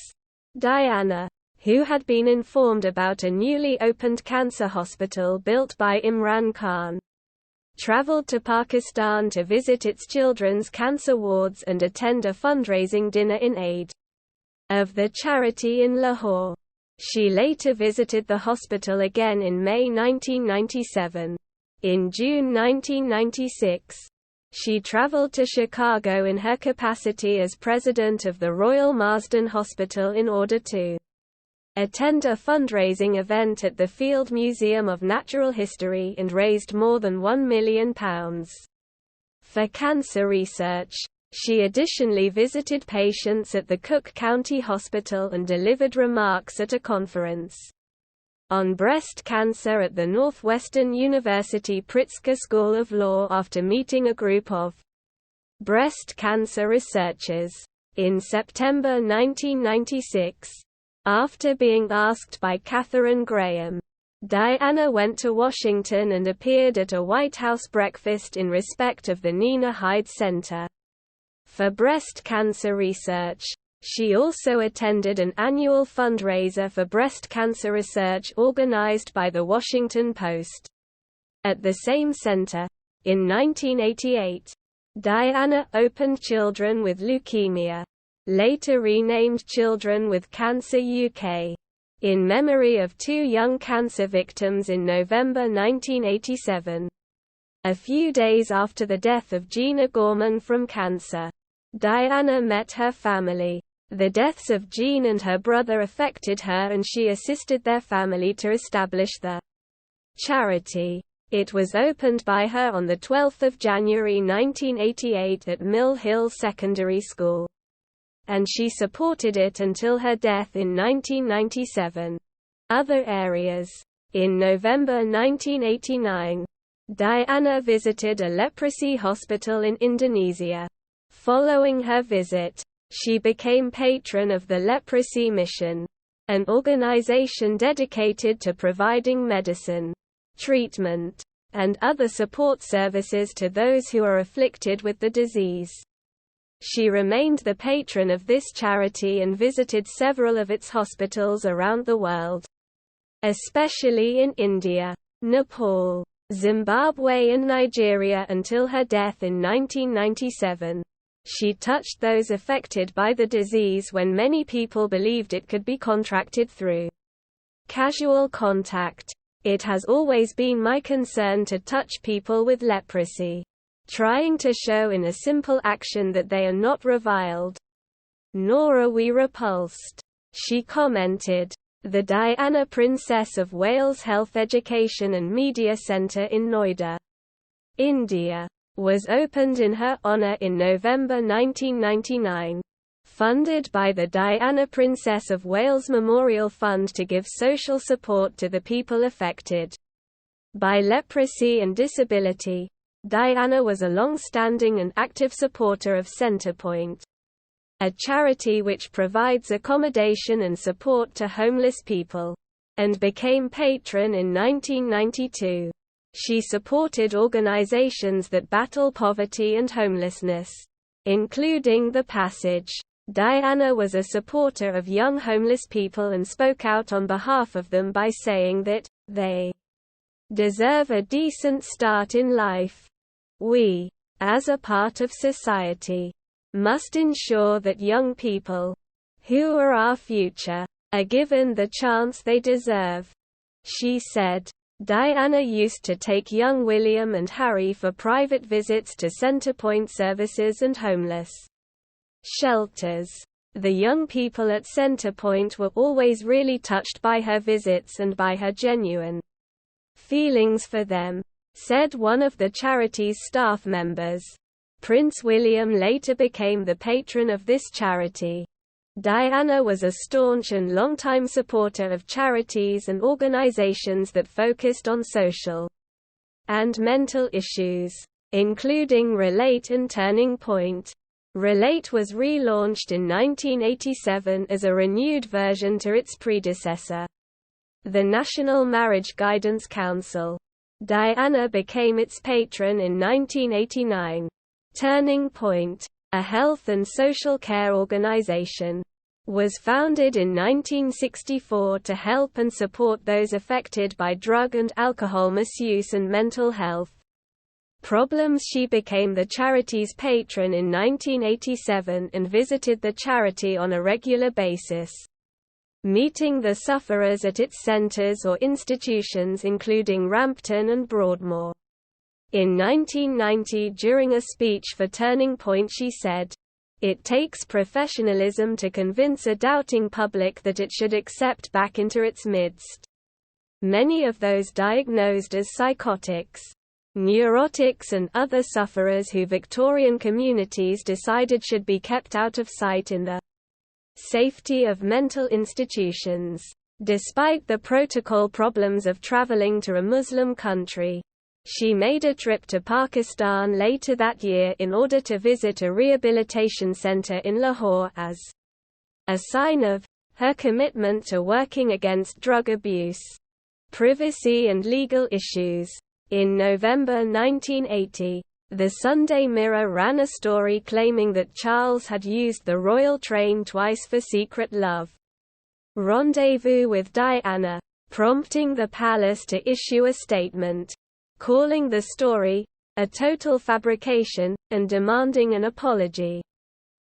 Diana, who had been informed about a newly opened cancer hospital built by Imran Khan, traveled to Pakistan to visit its children's cancer wards and attend a fundraising dinner in aid of the charity in Lahore. She later visited the hospital again in May 1997. In June 1996, she traveled to Chicago in her capacity as president of the Royal Marsden Hospital in order to attend a fundraising event at the Field Museum of Natural History and raised more than £1 million for cancer research. She additionally visited patients at the Cook County Hospital and delivered remarks at a conference on breast cancer at the Northwestern University Pritzker School of Law after meeting a group of breast cancer researchers. In September 1996, After being asked by Katharine Graham, Diana went to Washington and appeared at a White House breakfast in respect of the Nina Hyde Center for Breast Cancer Research. She also attended an annual fundraiser for breast cancer research organized by the Washington Post. At the same center, in 1988, Diana opened Children with Leukemia, later renamed Children with Cancer UK, in memory of 2 young cancer victims in November 1987. A few days after the death of Gina Gorman from cancer, Diana met her family. The deaths of Jean and her brother affected her, and she assisted their family to establish the charity. It was opened by her on 12 January 1988 at Mill Hill Secondary School, and she supported it until her death in 1997. Other areas. In November 1989, Diana visited a leprosy hospital in Indonesia. Following her visit, she became patron of the Leprosy Mission, an organization dedicated to providing medicine, treatment, and other support services to those who are afflicted with the disease. She remained the patron of this charity and visited several of its hospitals around the world, especially in India, Nepal, Zimbabwe and Nigeria until her death in 1997. She touched those affected by the disease when many people believed it could be contracted through casual contact. It has always been my concern to touch people with leprosy, trying to show in a simple action that they are not reviled, nor are we repulsed. She commented. The Diana Princess of Wales Health Education and Media Centre in Noida, India, was opened in her honour in November 1999. Funded by the Diana Princess of Wales Memorial Fund to give social support to the people affected by leprosy and disability, Diana was a long-standing and active supporter of Centrepoint, a charity which provides accommodation and support to homeless people, and became patron in 1992. She supported organizations that battle poverty and homelessness, including The Passage. Diana was a supporter of young homeless people and spoke out on behalf of them by saying that they deserve a decent start in life. We, as a part of society, must ensure that young people, who are our future, are given the chance they deserve, she said. Diana used to take young William and Harry for private visits to Centrepoint services and homeless shelters. The young people at Centrepoint were always really touched by her visits and by her genuine feelings for them, said one of the charity's staff members. Prince William later became the patron of this charity. Diana was a staunch and longtime supporter of charities and organizations that focused on social and mental issues, including Relate and Turning Point. Relate was relaunched in 1987 as a renewed version to its predecessor, the National Marriage Guidance Council. Diana became its patron in 1989. Turning Point, a health and social care organization, was founded in 1964 to help and support those affected by drug and alcohol misuse and mental health problems. She became the charity's patron in 1987 and visited the charity on a regular basis, meeting the sufferers at its centers or institutions including Rampton and Broadmoor. In 1990, during a speech for Turning Point, she said, "It takes professionalism to convince a doubting public that it should accept back into its midst many of those diagnosed as psychotics, neurotics and other sufferers who Victorian communities decided should be kept out of sight in the safety of mental institutions." Despite the protocol problems of traveling to a Muslim country, she made a trip to Pakistan later that year in order to visit a rehabilitation center in Lahore as a sign of her commitment to working against drug abuse, privacy and legal issues. In November 1980, the Sunday Mirror ran a story claiming that Charles had used the royal train twice for secret love rendezvous with Diana, prompting the palace to issue a statement, calling the story a total fabrication, and demanding an apology.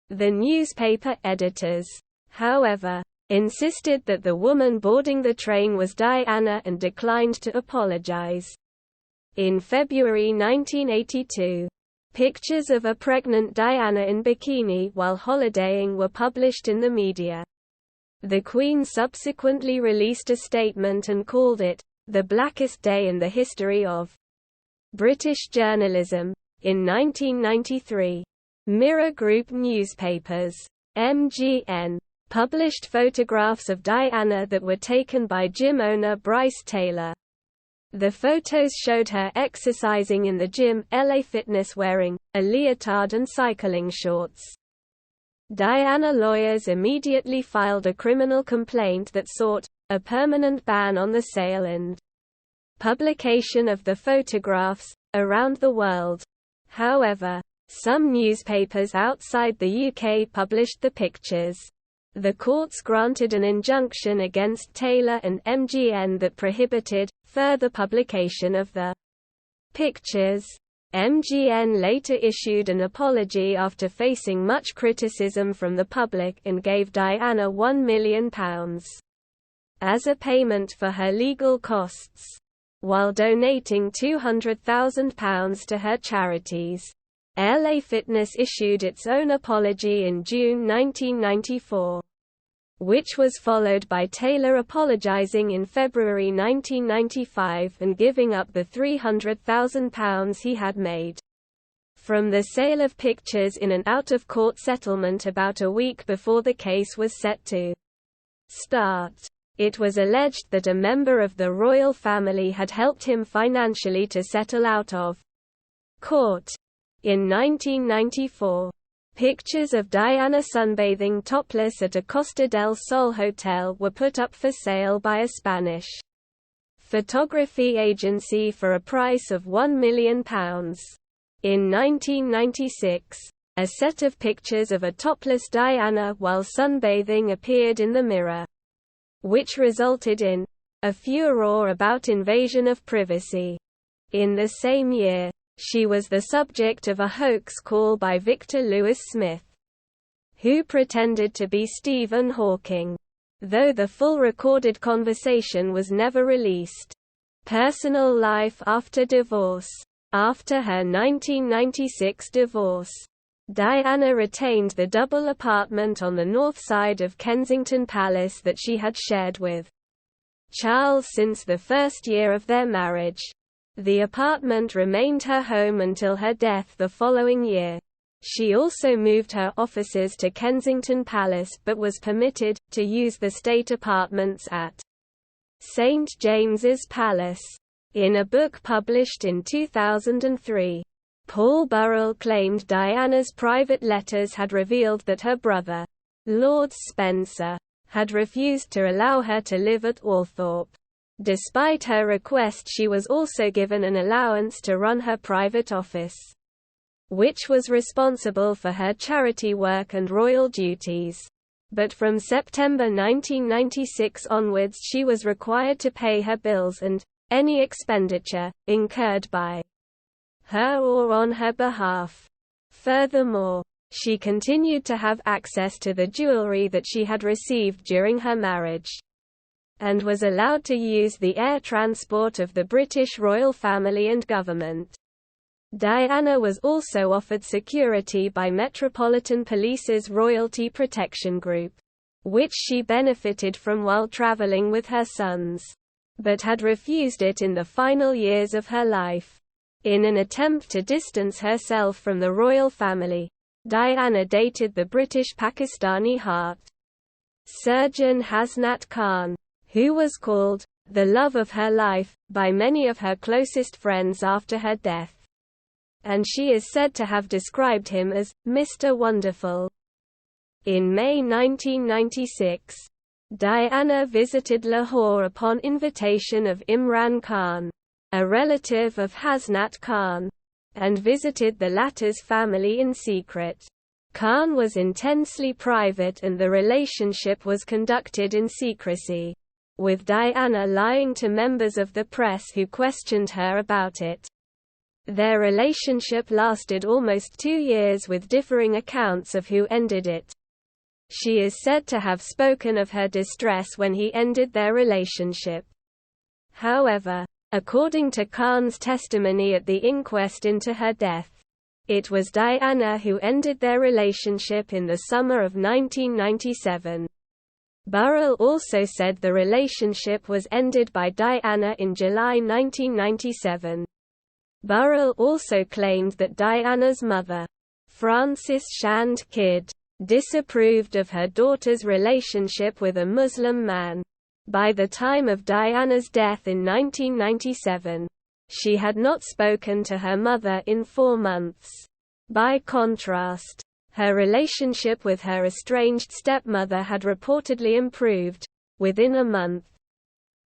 The newspaper editors, however, insisted that the woman boarding the train was Diana and declined to apologize. In February 1982, pictures of a pregnant Diana in bikini while holidaying were published in the media. The Queen subsequently released a statement and called it the blackest day in the history of British journalism. In 1993, Mirror Group newspapers, MGN, published photographs of Diana that were taken by gym owner Bryce Taylor. The photos showed her exercising in the gym, LA Fitness, wearing a leotard and cycling shorts. Diana lawyers immediately filed a criminal complaint that sought a permanent ban on the sale and publication of the photographs around the world. However, some newspapers outside the UK published the pictures. The courts granted an injunction against Taylor and MGN that prohibited further publication of the pictures. MGN later issued an apology after facing much criticism from the public and gave Diana £1 million as a payment for her legal costs, while donating £200,000 to her charities. LA Fitness issued its own apology in June 1994, which was followed by Taylor apologizing in February 1995 and giving up the £300,000 he had made from the sale of pictures in an out-of-court settlement about a week before the case was set to start. It was alleged that a member of the royal family had helped him financially to settle out of court. In 1994, pictures of Diana sunbathing topless at a Costa del Sol hotel were put up for sale by a Spanish photography agency for a price of £1 million. In 1996, a set of pictures of a topless Diana while sunbathing appeared in the Mirror, which resulted in a furore about invasion of privacy. In the same year, she was the subject of a hoax call by Victor Lewis Smith, who pretended to be Stephen Hawking, though the full recorded conversation was never released. Personal life after divorce. After her 1996 divorce, Diana retained the double apartment on the north side of Kensington Palace that she had shared with Charles since the first year of their marriage. The apartment remained her home until her death the following year. She also moved her offices to Kensington Palace but was permitted to use the state apartments at St James's Palace. In a book published in 2003, Paul Burrell claimed Diana's private letters had revealed that her brother, Lord Spencer, had refused to allow her to live at Althorpe. Despite her request, she was also given an allowance to run her private office, which was responsible for her charity work and royal duties. But from September 1996 onwards she was required to pay her bills and any expenditure incurred by her or on her behalf. Furthermore, she continued to have access to the jewelry that she had received during her marriage, and was allowed to use the air transport of the British royal family and government. Diana was also offered security by Metropolitan Police's Royalty Protection Group, which she benefited from while travelling with her sons, but had refused it in the final years of her life. In an attempt to distance herself from the royal family, Diana dated the British Pakistani heart surgeon Hasnat Khan, who was called the love of her life by many of her closest friends after her death, and she is said to have described him as Mr. Wonderful. In May 1996, Diana visited Lahore upon invitation of Imran Khan, a relative of Hasnat Khan, and visited the latter's family in secret. Khan was intensely private and the relationship was conducted in secrecy, with Diana lying to members of the press who questioned her about it. Their relationship lasted almost 2 years with differing accounts of who ended it. She is said to have spoken of her distress when he ended their relationship. However, according to Khan's testimony at the inquest into her death, it was Diana who ended their relationship in the summer of 1997. Burrell also said the relationship was ended by Diana in July 1997. Burrell also claimed that Diana's mother, Frances Shand Kidd, disapproved of her daughter's relationship with a Muslim man. By the time of Diana's death in 1997, she had not spoken to her mother in 4 months. By contrast, her relationship with her estranged stepmother had reportedly improved. Within a month,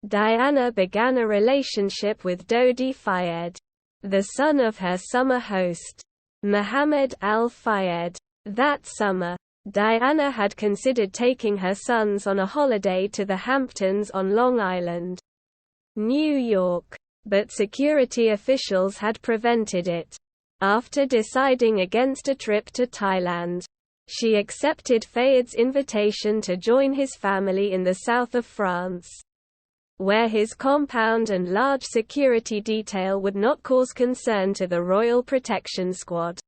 Diana began a relationship with Dodi Fayed, the son of her summer host, Muhammad al-Fayed. That summer, Diana had considered taking her sons on a holiday to the Hamptons on Long Island, New York, but security officials had prevented it. After deciding against a trip to Thailand, she accepted Fayed's invitation to join his family in the south of France, where his compound and large security detail would not cause concern to the Royal Protection Squad.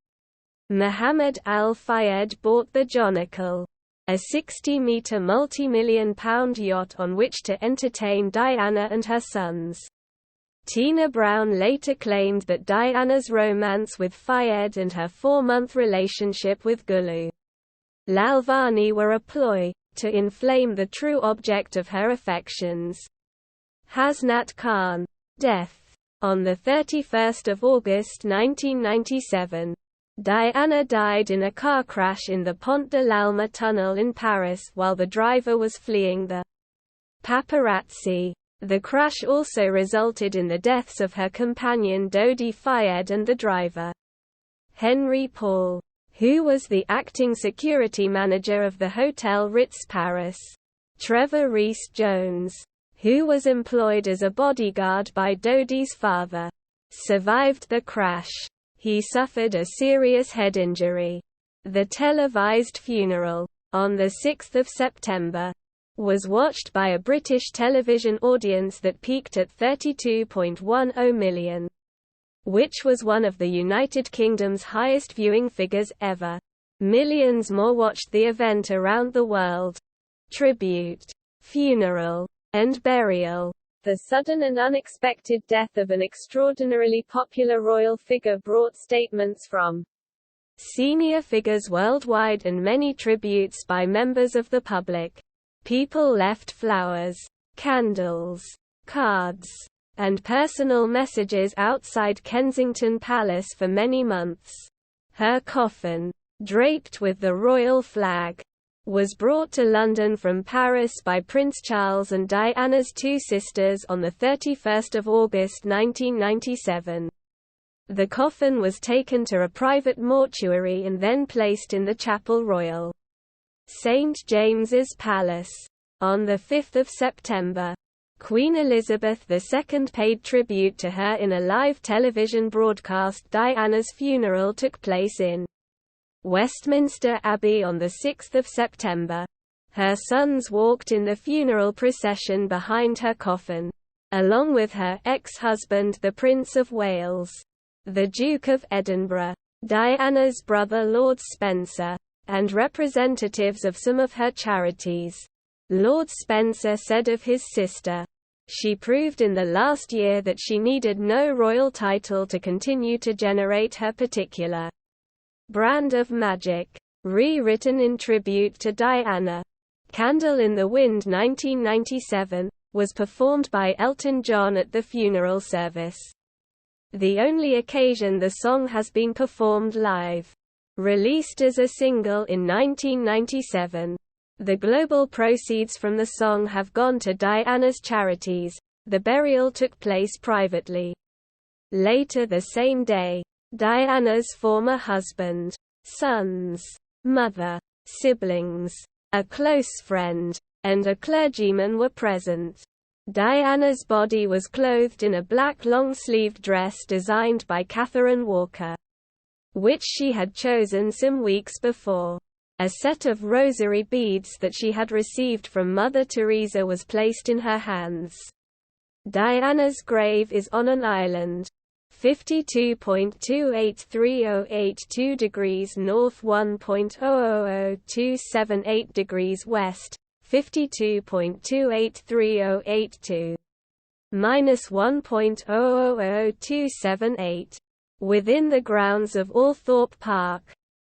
Muhammad al-Fayed bought the Jonnacle, a 60-metre multi-million-pound yacht on which to entertain Diana and her sons. Tina Brown later claimed that Diana's romance with Fayed and her 4-month relationship with Gulu Lalvani were a ploy to inflame the true object of her affections. Hasnat Khan. Death. On 31 August 1997. Diana died in a car crash in the Pont de l'Alma tunnel in Paris while the driver was fleeing the paparazzi. The crash also resulted in the deaths of her companion Dodi Fayed and the driver, Henry Paul, who was the acting security manager of the Hotel Ritz Paris. Trevor Rees-Jones, who was employed as a bodyguard by Dodi's father, survived the crash. He suffered a serious head injury. The televised funeral, on 6 September, was watched by a British television audience that peaked at 32.10 million, which was one of the United Kingdom's highest viewing figures ever. Millions more watched the event around the world. Tribute, funeral, and burial. The sudden and unexpected death of an extraordinarily popular royal figure brought statements from senior figures worldwide and many tributes by members of the public. People left flowers, candles, cards, and personal messages outside Kensington Palace for many months. Her coffin, draped with the royal flag, was brought to London from Paris by Prince Charles and Diana's 2 sisters on 31 August 1997. The coffin was taken to a private mortuary and then placed in the Chapel Royal, St James's Palace. On 5 September, Queen Elizabeth II paid tribute to her in a live television broadcast. Diana's funeral took place in Westminster Abbey on 6 September. Her sons walked in the funeral procession behind her coffin, along with her ex-husband the Prince of Wales, the Duke of Edinburgh, Diana's brother Lord Spencer, and representatives of some of her charities. Lord Spencer said of his sister, "She proved in the last year that she needed no royal title to continue to generate her particular brand of magic." Rewritten in tribute to Diana. Candle in the Wind 1997, was performed by Elton John at the funeral service. The only occasion the song has been performed live. Released as a single in 1997. The global proceeds from the song have gone to Diana's charities. The burial took place privately. Later the same day, Diana's former husband, sons, mother, siblings, a close friend, and a clergyman were present. Diana's body was clothed in a black long-sleeved dress designed by Catherine Walker, which she had chosen some weeks before. A set of rosary beads that she had received from Mother Teresa was placed in her hands. Diana's grave is on an island, 52.283082 degrees north, 1.000278 degrees west, 52.283082 minus 1.000278, within the grounds of Althorpe Park,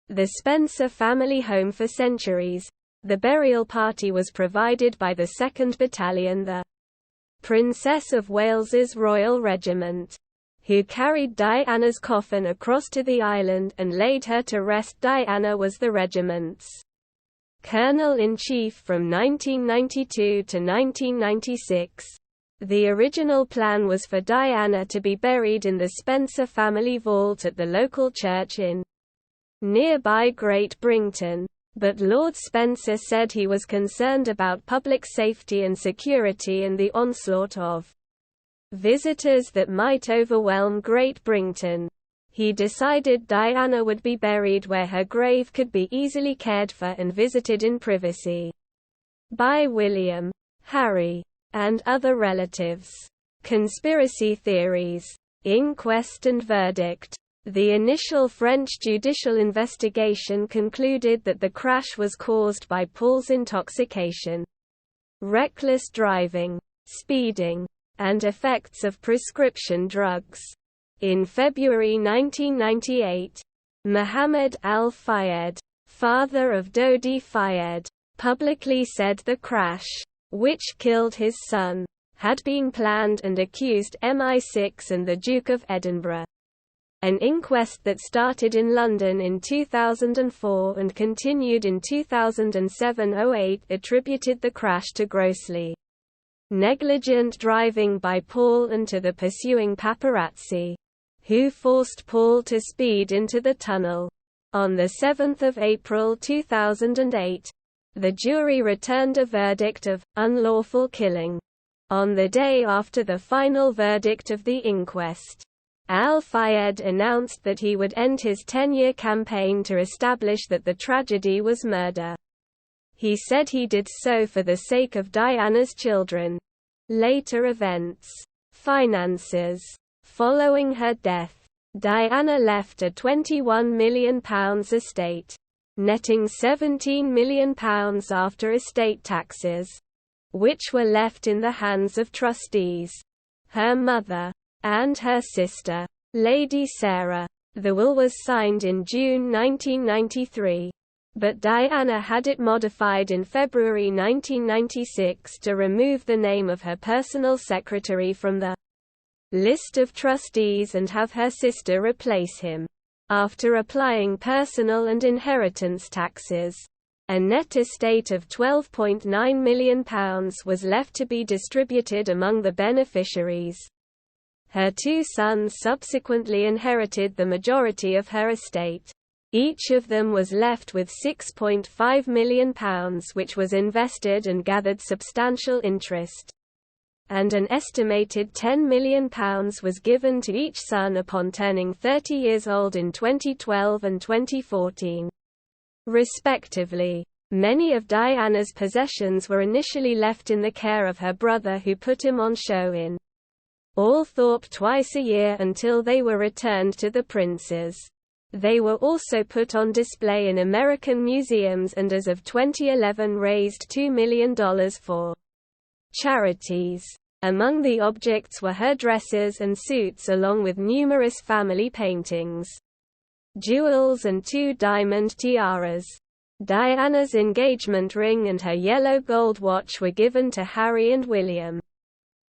the Spencer family home for centuries. The burial party was provided by the 2nd Battalion, the Princess of Wales's Royal Regiment, who carried Diana's coffin across to the island and laid her to rest. Diana was the regiment's Colonel-in-Chief from 1992 to 1996. The original plan was for Diana to be buried in the Spencer family vault at the local church in nearby Great Brington, but Lord Spencer said he was concerned about public safety and security and the onslaught of visitors that might overwhelm Great Brington. He decided Diana would be buried where her grave could be easily cared for and visited in privacy by William, Harry, and other relatives. Conspiracy theories. Inquest and verdict. The initial French judicial investigation concluded that the crash was caused by Paul's intoxication, reckless driving, speeding, and effects of prescription drugs. In February 1998, Mohammed al-Fayed, father of Dodi Fayed, publicly said the crash, which killed his son, had been planned and accused MI6 and the Duke of Edinburgh. An inquest that started in London in 2004 and continued in 2007-08 attributed the crash to grossly negligent driving by Paul and to the pursuing paparazzi, who forced Paul to speed into the tunnel. On 7 April 2008, the jury returned a verdict of unlawful killing. On the day after the final verdict of the inquest, Al-Fayed announced that he would end his 10-year campaign to establish that the tragedy was murder. He said he did so for the sake of Diana's children. Later events. Finances. Following her death, Diana left a £21 million estate, netting £17 million after estate taxes, which were left in the hands of trustees, her mother, and her sister, Lady Sarah. The will was signed in June 1993, but Diana had it modified in February 1996 to remove the name of her personal secretary from the list of trustees and have her sister replace him. After applying personal and inheritance taxes, a net estate of £12.9 million was left to be distributed among the beneficiaries. Her two sons subsequently inherited the majority of her estate. Each of them was left with £6.5 million, which was invested and gathered substantial interest. And an estimated £10 million was given to each son upon turning 30 years old in 2012 and 2014, respectively. Many of Diana's possessions were initially left in the care of her brother, who put him on show in Althorpe twice a year until they were returned to the princes. They were also put on display in American museums and as of 2011 raised $2 million for charities. Among the objects were her dresses and suits along with numerous family paintings, jewels and 2 diamond tiaras. Diana's engagement ring and her yellow gold watch were given to Harry and William,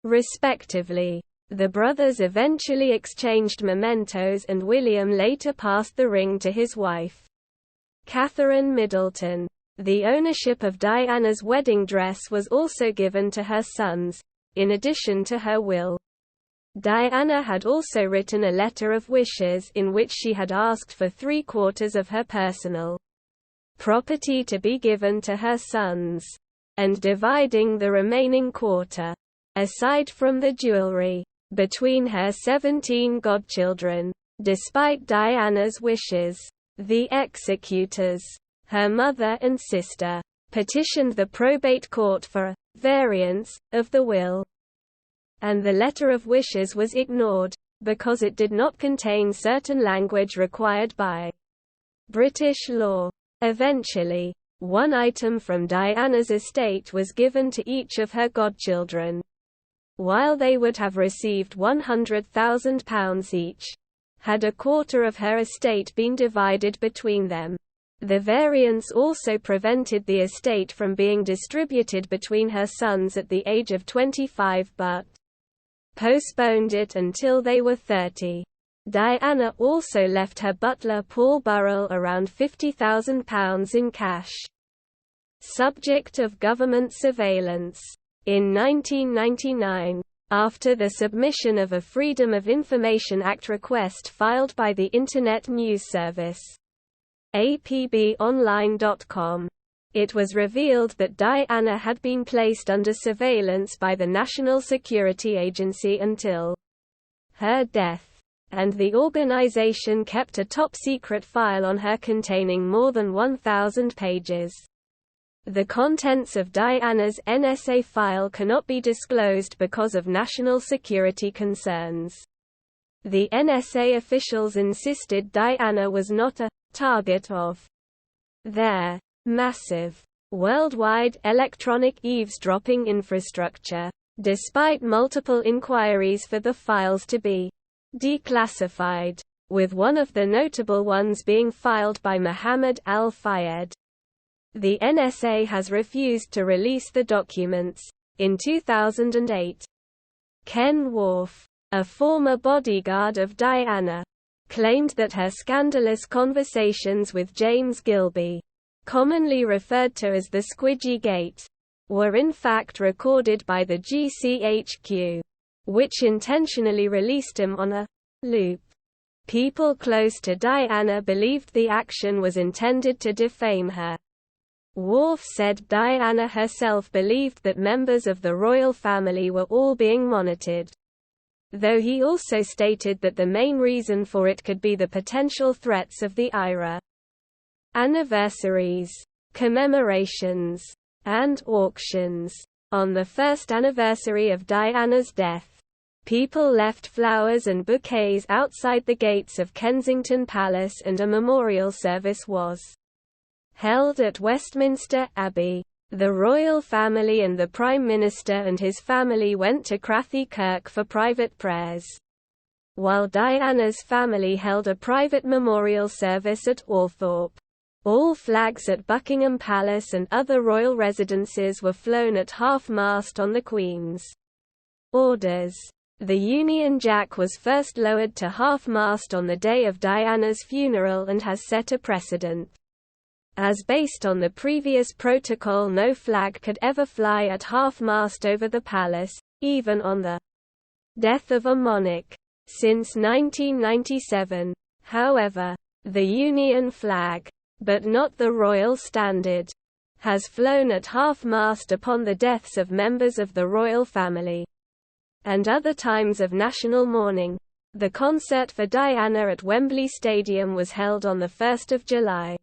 respectively. The brothers eventually exchanged mementos and William later passed the ring to his wife, Catherine Middleton. The ownership of Diana's wedding dress was also given to her sons, in addition to her will. Diana had also written a letter of wishes in which she had asked for 3/4 of her personal property to be given to her sons, and dividing the remaining quarter, aside from the jewelry, between her 17 godchildren. Despite Diana's wishes, the executors, her mother and sister, petitioned the probate court for a variance of the will, and the letter of wishes was ignored, because it did not contain certain language required by British law. Eventually, one item from Diana's estate was given to each of her godchildren. While they would have received £100,000 each, had a quarter of her estate been divided between them. The variance also prevented the estate from being distributed between her sons at the age of 25 but postponed it until they were 30. Diana also left her butler Paul Burrell around £50,000 in cash. Subject of government surveillance. In 1999, after the submission of a Freedom of Information Act request filed by the Internet news service apbonline.com, it was revealed that Diana had been placed under surveillance by the National Security Agency until her death, and the organization kept a top-secret file on her containing more than 1,000 pages. The contents of Diana's NSA file cannot be disclosed because of national security concerns. The NSA officials insisted Diana was not a target of their massive, worldwide electronic eavesdropping infrastructure, despite multiple inquiries for the files to be declassified, with one of the notable ones being filed by Mohammed al-Fayed. The NSA has refused to release the documents. In 2008, Ken Worf, a former bodyguard of Diana, claimed that her scandalous conversations with James Gilby, commonly referred to as the Squidgy Gate, were in fact recorded by the GCHQ, which intentionally released him on a loop. People close to Diana believed the action was intended to defame her. Worf said Diana herself believed that members of the royal family were all being monitored, though he also stated that the main reason for it could be the potential threats of the IRA. Anniversaries, commemorations, and auctions. On the first anniversary of Diana's death, people left flowers and bouquets outside the gates of Kensington Palace, and a memorial service was held at Westminster Abbey. The royal family and the Prime Minister and his family went to Crathy Kirk for private prayers, while Diana's family held a private memorial service at Althorpe. All flags at Buckingham Palace and other royal residences were flown at half-mast on the Queen's orders. The Union Jack was first lowered to half-mast on the day of Diana's funeral and has set a precedent. As based on the previous protocol, no flag could ever fly at half-mast over the palace, even on the death of a monarch, since 1997. However, the Union flag, but not the royal standard, has flown at half-mast upon the deaths of members of the royal family, and other times of national mourning. The concert for Diana at Wembley Stadium was held on 1 July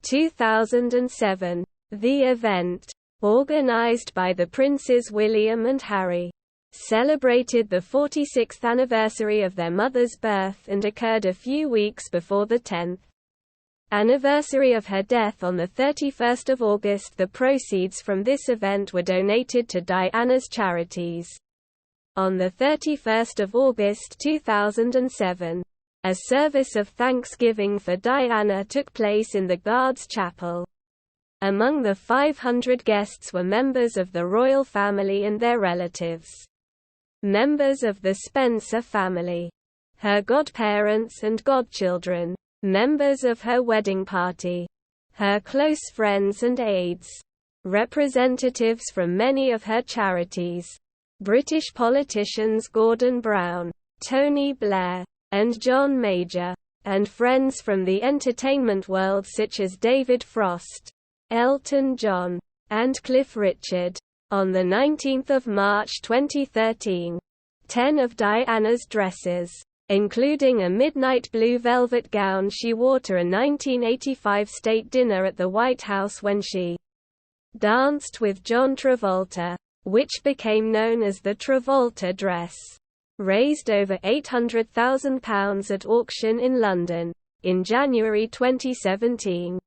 2007. The event, organized by the Princes William and Harry, celebrated the 46th anniversary of their mother's birth and occurred a few weeks before the 10th anniversary of her death on 31 August. The proceeds from this event were donated to Diana's charities. On 31 August 2007, a service of thanksgiving for Diana took place in the Guards Chapel. Among the 500 guests were members of the royal family and their relatives, members of the Spencer family, her godparents and godchildren, members of her wedding party, her close friends and aides, representatives from many of her charities, British politicians Gordon Brown, Tony Blair, and John Major, and friends from the entertainment world such as David Frost, Elton John, and Cliff Richard. On 19 March 2013, 10 of Diana's dresses, including a midnight blue velvet gown she wore to a 1985 state dinner at the White House when she danced with John Travolta, which became known as the Travolta dress, raised over £800,000 at auction in London, in January 2017.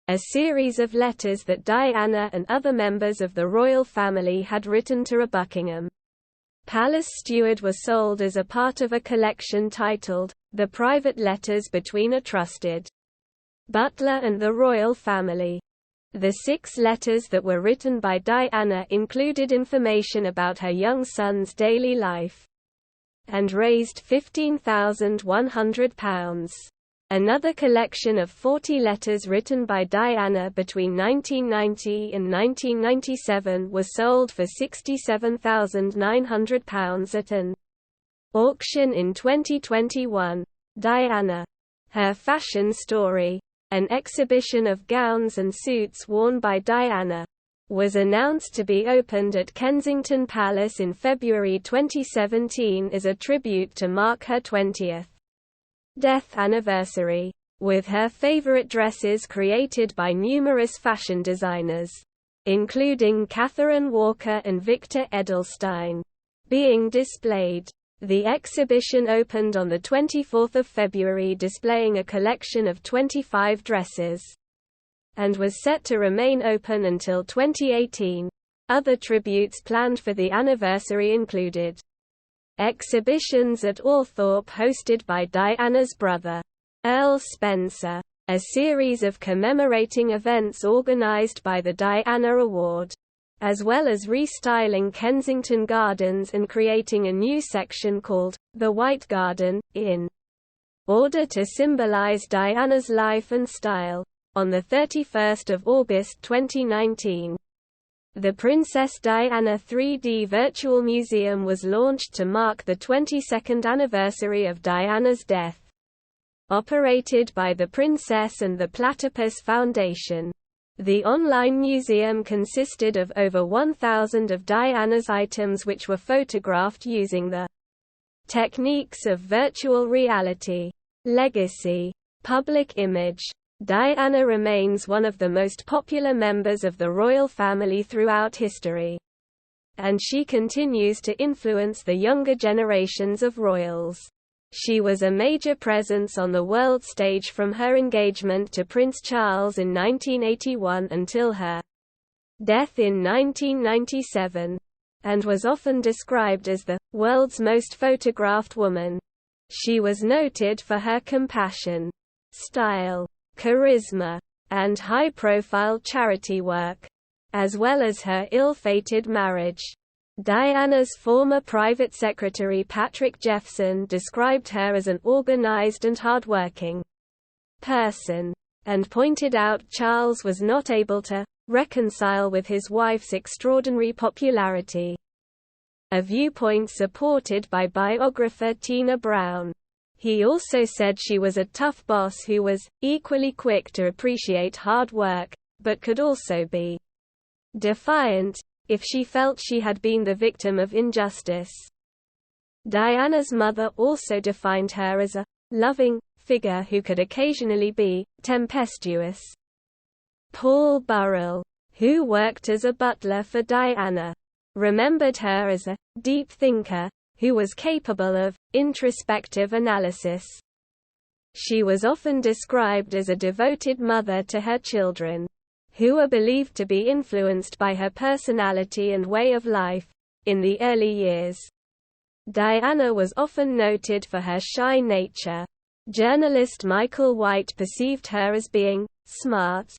A series of letters that Diana and other members of the royal family had written to a Buckingham Palace steward were sold as a part of a collection titled, The Private Letters Between a Trusted Butler and the Royal Family. The 6 letters that were written by Diana included information about her young son's daily life and raised £15,100. Another collection of 40 letters written by Diana between 1990 and 1997 was sold for £67,900 at an auction in 2021. Diana. Her Fashion Story, an exhibition of gowns and suits worn by Diana, was announced to be opened at Kensington Palace in February 2017 as a tribute to mark her 20th death anniversary, with her favorite dresses created by numerous fashion designers, including Catherine Walker and Victor Edelstein, being displayed. The exhibition opened on 24 February displaying a collection of 25 dresses, and was set to remain open until 2018. Other tributes planned for the anniversary included exhibitions at Althorpe hosted by Diana's brother, Earl Spencer, a series of commemorating events organised by the Diana Award, as well as restyling Kensington Gardens and creating a new section called the White Garden, in order to symbolise Diana's life and style. On 31 August 2019, the Princess Diana 3D Virtual Museum was launched to mark the 22nd anniversary of Diana's death. Operated by the Princess and the Platypus Foundation, the online museum consisted of over 1,000 of Diana's items which were photographed using the techniques of virtual reality. Legacy. Public image. Diana remains one of the most popular members of the royal family throughout history, and she continues to influence the younger generations of royals. She was a major presence on the world stage from her engagement to Prince Charles in 1981 until her death in 1997, and was often described as the world's most photographed woman. She was noted for her compassion, style, charisma, and high-profile charity work, as well as her ill-fated marriage. Diana's former private secretary Patrick Jeffson described her as an organized and hard-working person, and pointed out Charles was not able to reconcile with his wife's extraordinary popularity, a viewpoint supported by biographer Tina Brown. He also said she was a tough boss who was equally quick to appreciate hard work, but could also be defiant if she felt she had been the victim of injustice. Diana's mother also defined her as a loving figure who could occasionally be tempestuous. Paul Burrell, who worked as a butler for Diana, remembered her as a deep thinker who was capable of introspective analysis. She was often described as a devoted mother to her children, who were believed to be influenced by her personality and way of life. In the early years, Diana was often noted for her shy nature. Journalist Michael White perceived her as being smart,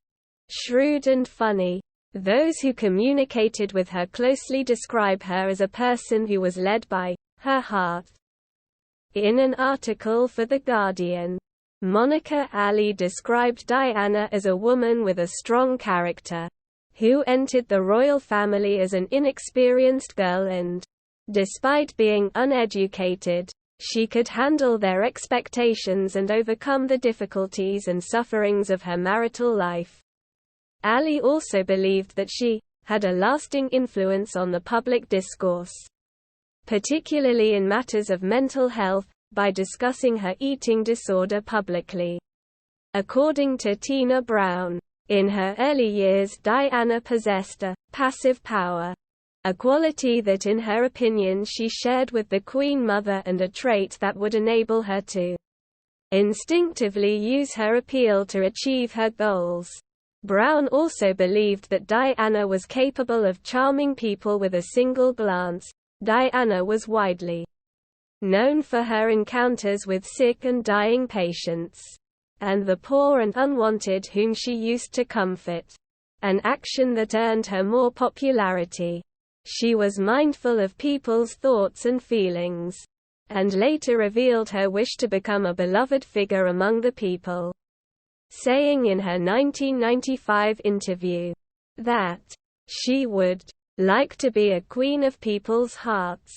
shrewd and funny. Those who communicated with her closely describe her as a person who was led by her heart. In an article for The Guardian, Monica Ali described Diana as a woman with a strong character, who entered the royal family as an inexperienced girl and, despite being uneducated, she could handle their expectations and overcome the difficulties and sufferings of her marital life. Ali also believed that she had a lasting influence on the public discourse, particularly in matters of mental health, by discussing her eating disorder publicly. According to Tina Brown, in her early years Diana possessed a passive power, a quality that in her opinion she shared with the Queen Mother and a trait that would enable her to instinctively use her appeal to achieve her goals. Brown also believed that Diana was capable of charming people with a single glance. Diana was widely known for her encounters with sick and dying patients, and the poor and unwanted whom she used to comfort, an action that earned her more popularity. She was mindful of people's thoughts and feelings, and later revealed her wish to become a beloved figure among the people, saying in her 1995 interview that she would like to be a queen of people's hearts.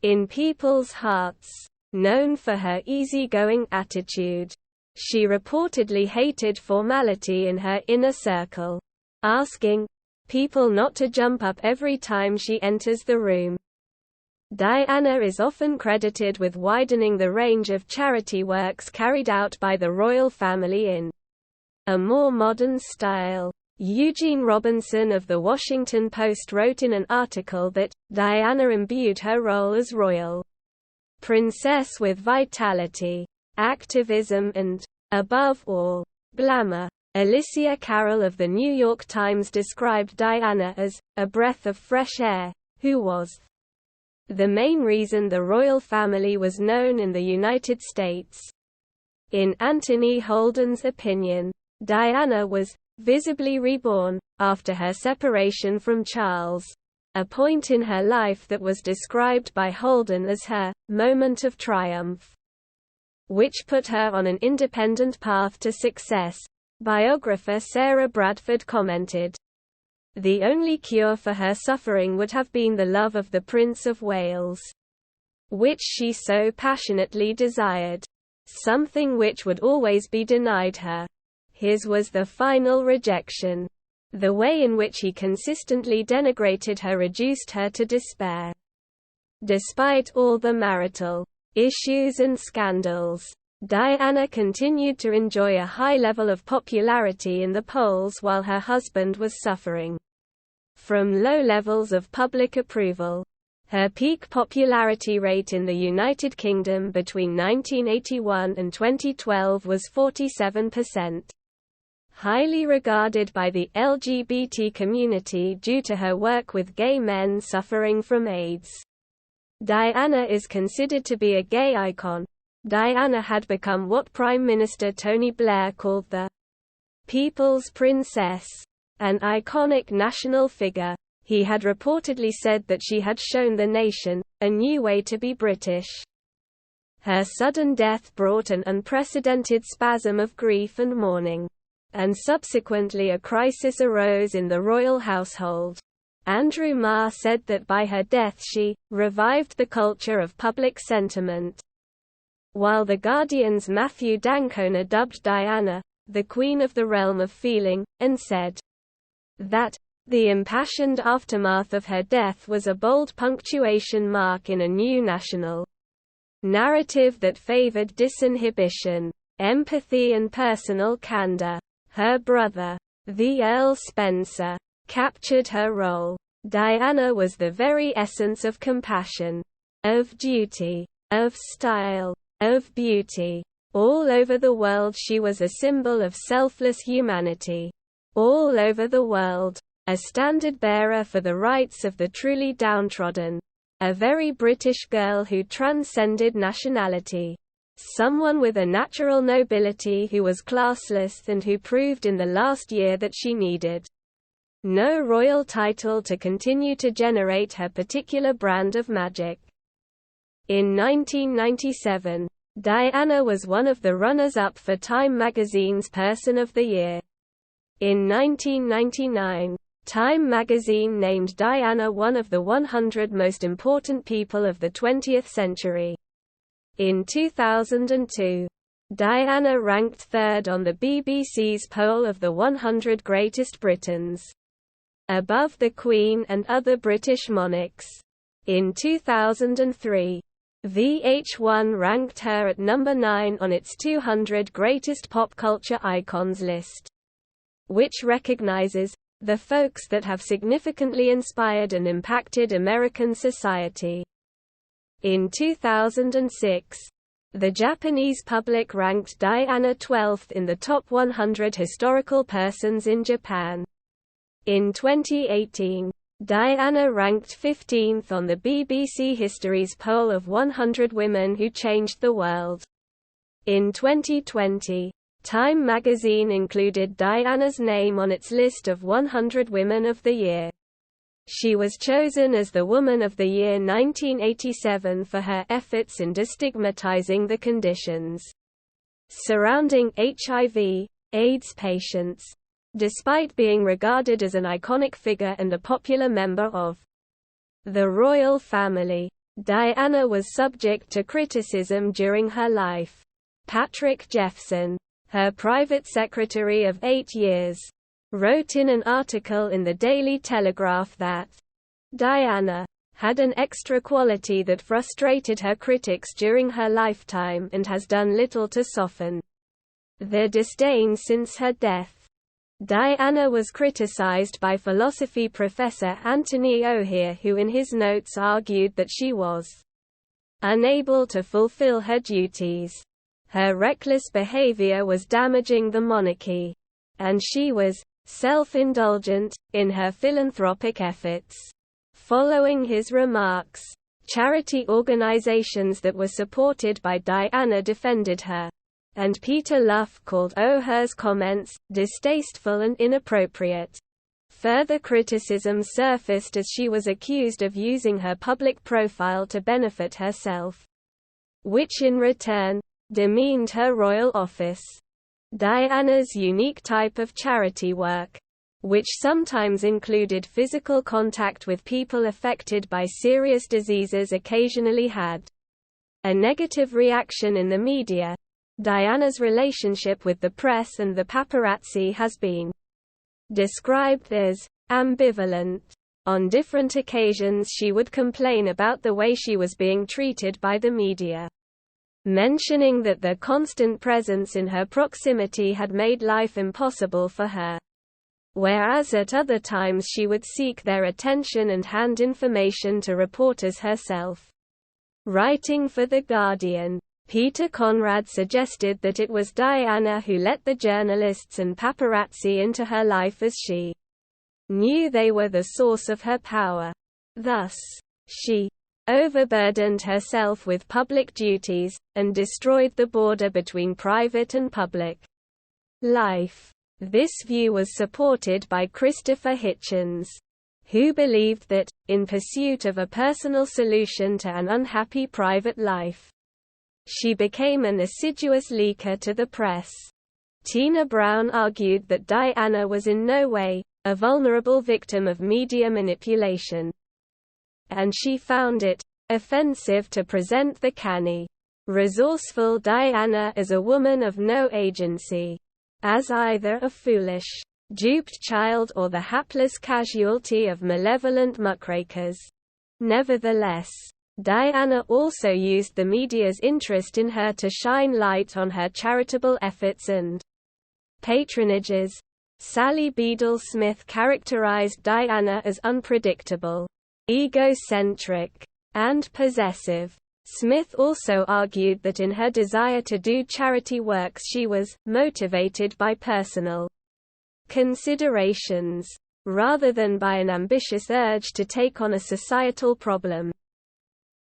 In people's hearts, known for her easygoing attitude, she reportedly hated formality in her inner circle, asking people not to jump up every time she enters the room. Diana is often credited with widening the range of charity works carried out by the royal family in a more modern style. Eugene Robinson of The Washington Post wrote in an article that Diana imbued her role as royal princess with vitality, activism and, above all, glamour. Alicia Carroll of The New York Times described Diana as a breath of fresh air, who was the main reason the royal family was known in the United States. In Anthony Holden's opinion, Diana was visibly reborn after her separation from Charles, a point in her life that was described by Holden as her moment of triumph, which put her on an independent path to success. Biographer Sarah Bradford commented, "The only cure for her suffering would have been the love of the Prince of Wales, which she so passionately desired, something which would always be denied her. His was the final rejection. The way in which he consistently denigrated her reduced her to despair." Despite all the marital issues and scandals, Diana continued to enjoy a high level of popularity in the polls while her husband was suffering from low levels of public approval. Her peak popularity rate in the United Kingdom between 1981 and 2012 was 47%. Highly regarded by the LGBT community due to her work with gay men suffering from AIDS. Diana is considered to be a gay icon. Diana had become what Prime Minister Tony Blair called the People's Princess, an iconic national figure. He had reportedly said that she had shown the nation a new way to be British. Her sudden death brought an unprecedented spasm of grief and mourning, and subsequently a crisis arose in the royal household. Andrew Marr said that by her death she revived the culture of public sentiment, while The Guardian's Matthew Dancona dubbed Diana the Queen of the Realm of Feeling, and said that the impassioned aftermath of her death was a bold punctuation mark in a new national narrative that favored disinhibition, empathy and personal candor. Her brother, the Earl Spencer, captured her role. Diana was the very essence of compassion, of duty, of style, of beauty. All over the world she was a symbol of selfless humanity. All over the world, a standard-bearer for the rights of the truly downtrodden. A very British girl who transcended nationality. Someone with a natural nobility who was classless and who proved in the last year that she needed no royal title to continue to generate her particular brand of magic. In 1997, Diana was one of the runners-up for Time magazine's Person of the Year. In 1999, Time magazine named Diana one of the 100 most important people of the 20th century. In 2002, Diana ranked third on the BBC's poll of the 100 Greatest Britons, above the Queen and other British monarchs. In 2003, VH1 ranked her at number 9 on its 200 Greatest Pop Culture Icons list, which recognizes the folks that have significantly inspired and impacted American society. In 2006, the Japanese public ranked Diana 12th in the top 100 historical persons in Japan. In 2018, Diana ranked 15th on the BBC History's poll of 100 women who changed the world. In 2020, Time magazine included Diana's name on its list of 100 Women of the Year. She was chosen as the Woman of the Year 1987 for her efforts in destigmatizing the conditions surrounding HIV/AIDS patients. Despite being regarded as an iconic figure and a popular member of the royal family, Diana was subject to criticism during her life. Patrick Jeffson, her private secretary of 8 years, wrote in an article in the Daily Telegraph that Diana had an extra quality that frustrated her critics during her lifetime and has done little to soften their disdain since her death. Diana was criticized by philosophy professor Anthony O'Hear, who in his notes argued that she was unable to fulfill her duties. Her reckless behavior was damaging the monarchy, and she was self-indulgent in her philanthropic efforts. Following his remarks, charity organizations that were supported by Diana defended her, and Peter Luff called O'Hear's comments distasteful and inappropriate. Further criticism surfaced as she was accused of using her public profile to benefit herself, which in return demeaned her royal office. Diana's unique type of charity work, which sometimes included physical contact with people affected by serious diseases, occasionally had a negative reaction in the media. Diana's relationship with the press and the paparazzi has been described as ambivalent. On different occasions she would complain about the way she was being treated by the media, mentioning that their constant presence in her proximity had made life impossible for her, whereas at other times she would seek their attention and hand information to reporters herself. Writing for The Guardian, Peter Conrad suggested that it was Diana who let the journalists and paparazzi into her life as she knew they were the source of her power. Thus, she overburdened herself with public duties, and destroyed the border between private and public life. This view was supported by Christopher Hitchens, who believed that, in pursuit of a personal solution to an unhappy private life, she became an assiduous leaker to the press. Tina Brown argued that Diana was in no way a vulnerable victim of media manipulation, and she found it offensive to present the canny, resourceful Diana as a woman of no agency, as either a foolish, duped child or the hapless casualty of malevolent muckrakers. Nevertheless, Diana also used the media's interest in her to shine light on her charitable efforts and patronages. Sally Beadle-Smith characterized Diana as unpredictable, egocentric, and possessive. Smith also argued that in her desire to do charity works she was motivated by personal considerations, rather than by an ambitious urge to take on a societal problem.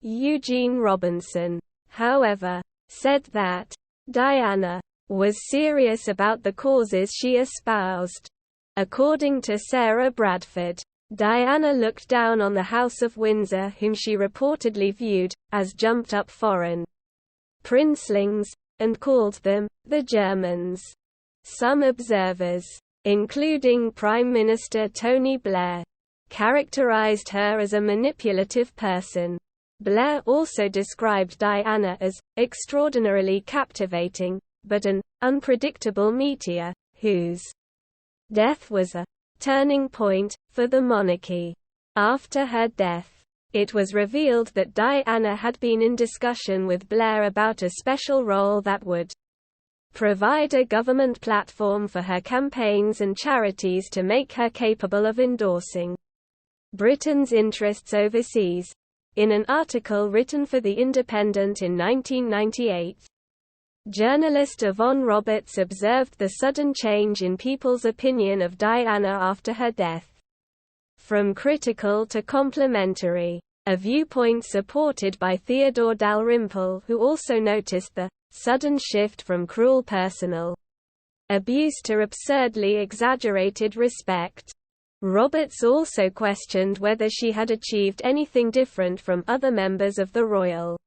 Eugene Robinson, however, said that Diana was serious about the causes she espoused. According to Sarah Bradford, Diana looked down on the House of Windsor, whom she reportedly viewed as jumped-up foreign princelings, and called them the Germans. Some observers, including Prime Minister Tony Blair, characterized her as a manipulative person. Blair also described Diana as extraordinarily captivating, but an unpredictable meteor, whose death was a turning point for the monarchy. After her death, it was revealed that Diana had been in discussion with Blair about a special role that would provide a government platform for her campaigns and charities to make her capable of endorsing Britain's interests overseas. In an article written for The Independent in 1998, journalist Yvonne Roberts observed the sudden change in people's opinion of Diana after her death. From critical to complimentary, a viewpoint supported by Theodore Dalrymple, who also noticed the sudden shift from cruel personal abuse to absurdly exaggerated respect. Roberts also questioned whether she had achieved anything different from other members of the royal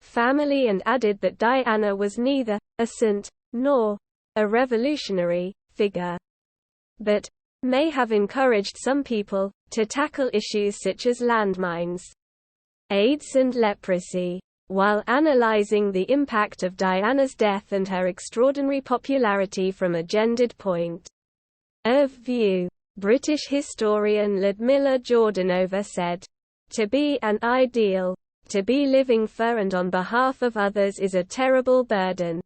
family and added that Diana was neither a saint nor a revolutionary figure, but may have encouraged some people to tackle issues such as landmines, AIDS and leprosy. While analyzing the impact of Diana's death and her extraordinary popularity from a gendered point of view, British historian Ludmilla Jordanova said, "To be an ideal, to be living for and on behalf of others is a terrible burden.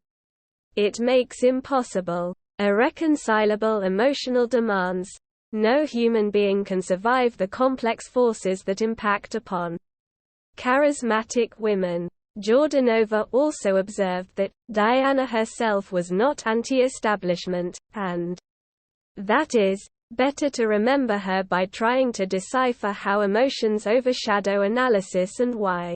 It makes impossible, irreconcilable emotional demands. No human being can survive the complex forces that impact upon charismatic women." Jordanova also observed that Diana herself was not anti-establishment, and that is, better to remember her by trying to decipher how emotions overshadow analysis and why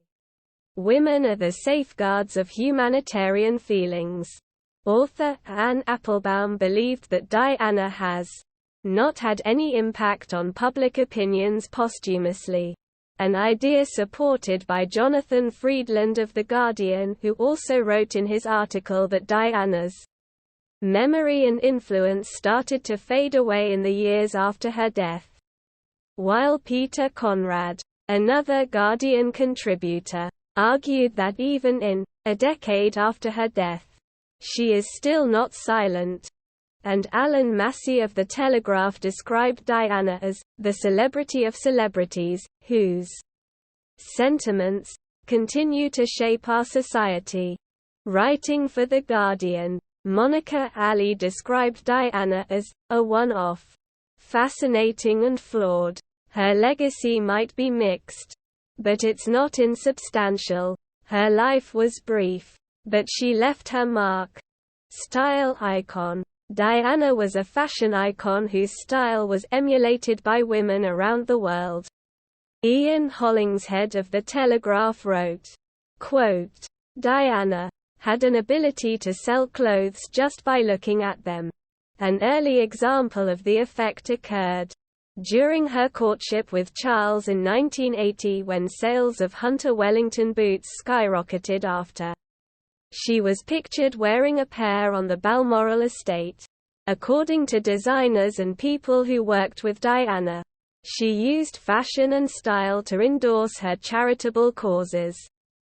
women are the safeguards of humanitarian feelings. Author Anne Applebaum believed that Diana has not had any impact on public opinions posthumously, an idea supported by Jonathan Freedland of The Guardian, who also wrote in his article that Diana's memory and influence started to fade away in the years after her death. While Peter Conrad, another Guardian contributor, argued that even in a decade after her death, she is still not silent, and Alan Massey of The Telegraph described Diana as the celebrity of celebrities, whose sentiments continue to shape our society. Writing for The Guardian, Monica Ali described Diana as a one-off, fascinating and flawed. Her legacy might be mixed, but it's not insubstantial. Her life was brief, but she left her mark. Style icon. Diana was a fashion icon whose style was emulated by women around the world. Ian Hollingshead of The Telegraph wrote, quote, "Diana had an ability to sell clothes just by looking at them. An early example of the effect occurred during her courtship with Charles in 1980, when sales of Hunter Wellington boots skyrocketed after she was pictured wearing a pair on the Balmoral estate. According to designers and people who worked with Diana, she used fashion and style to endorse her charitable causes,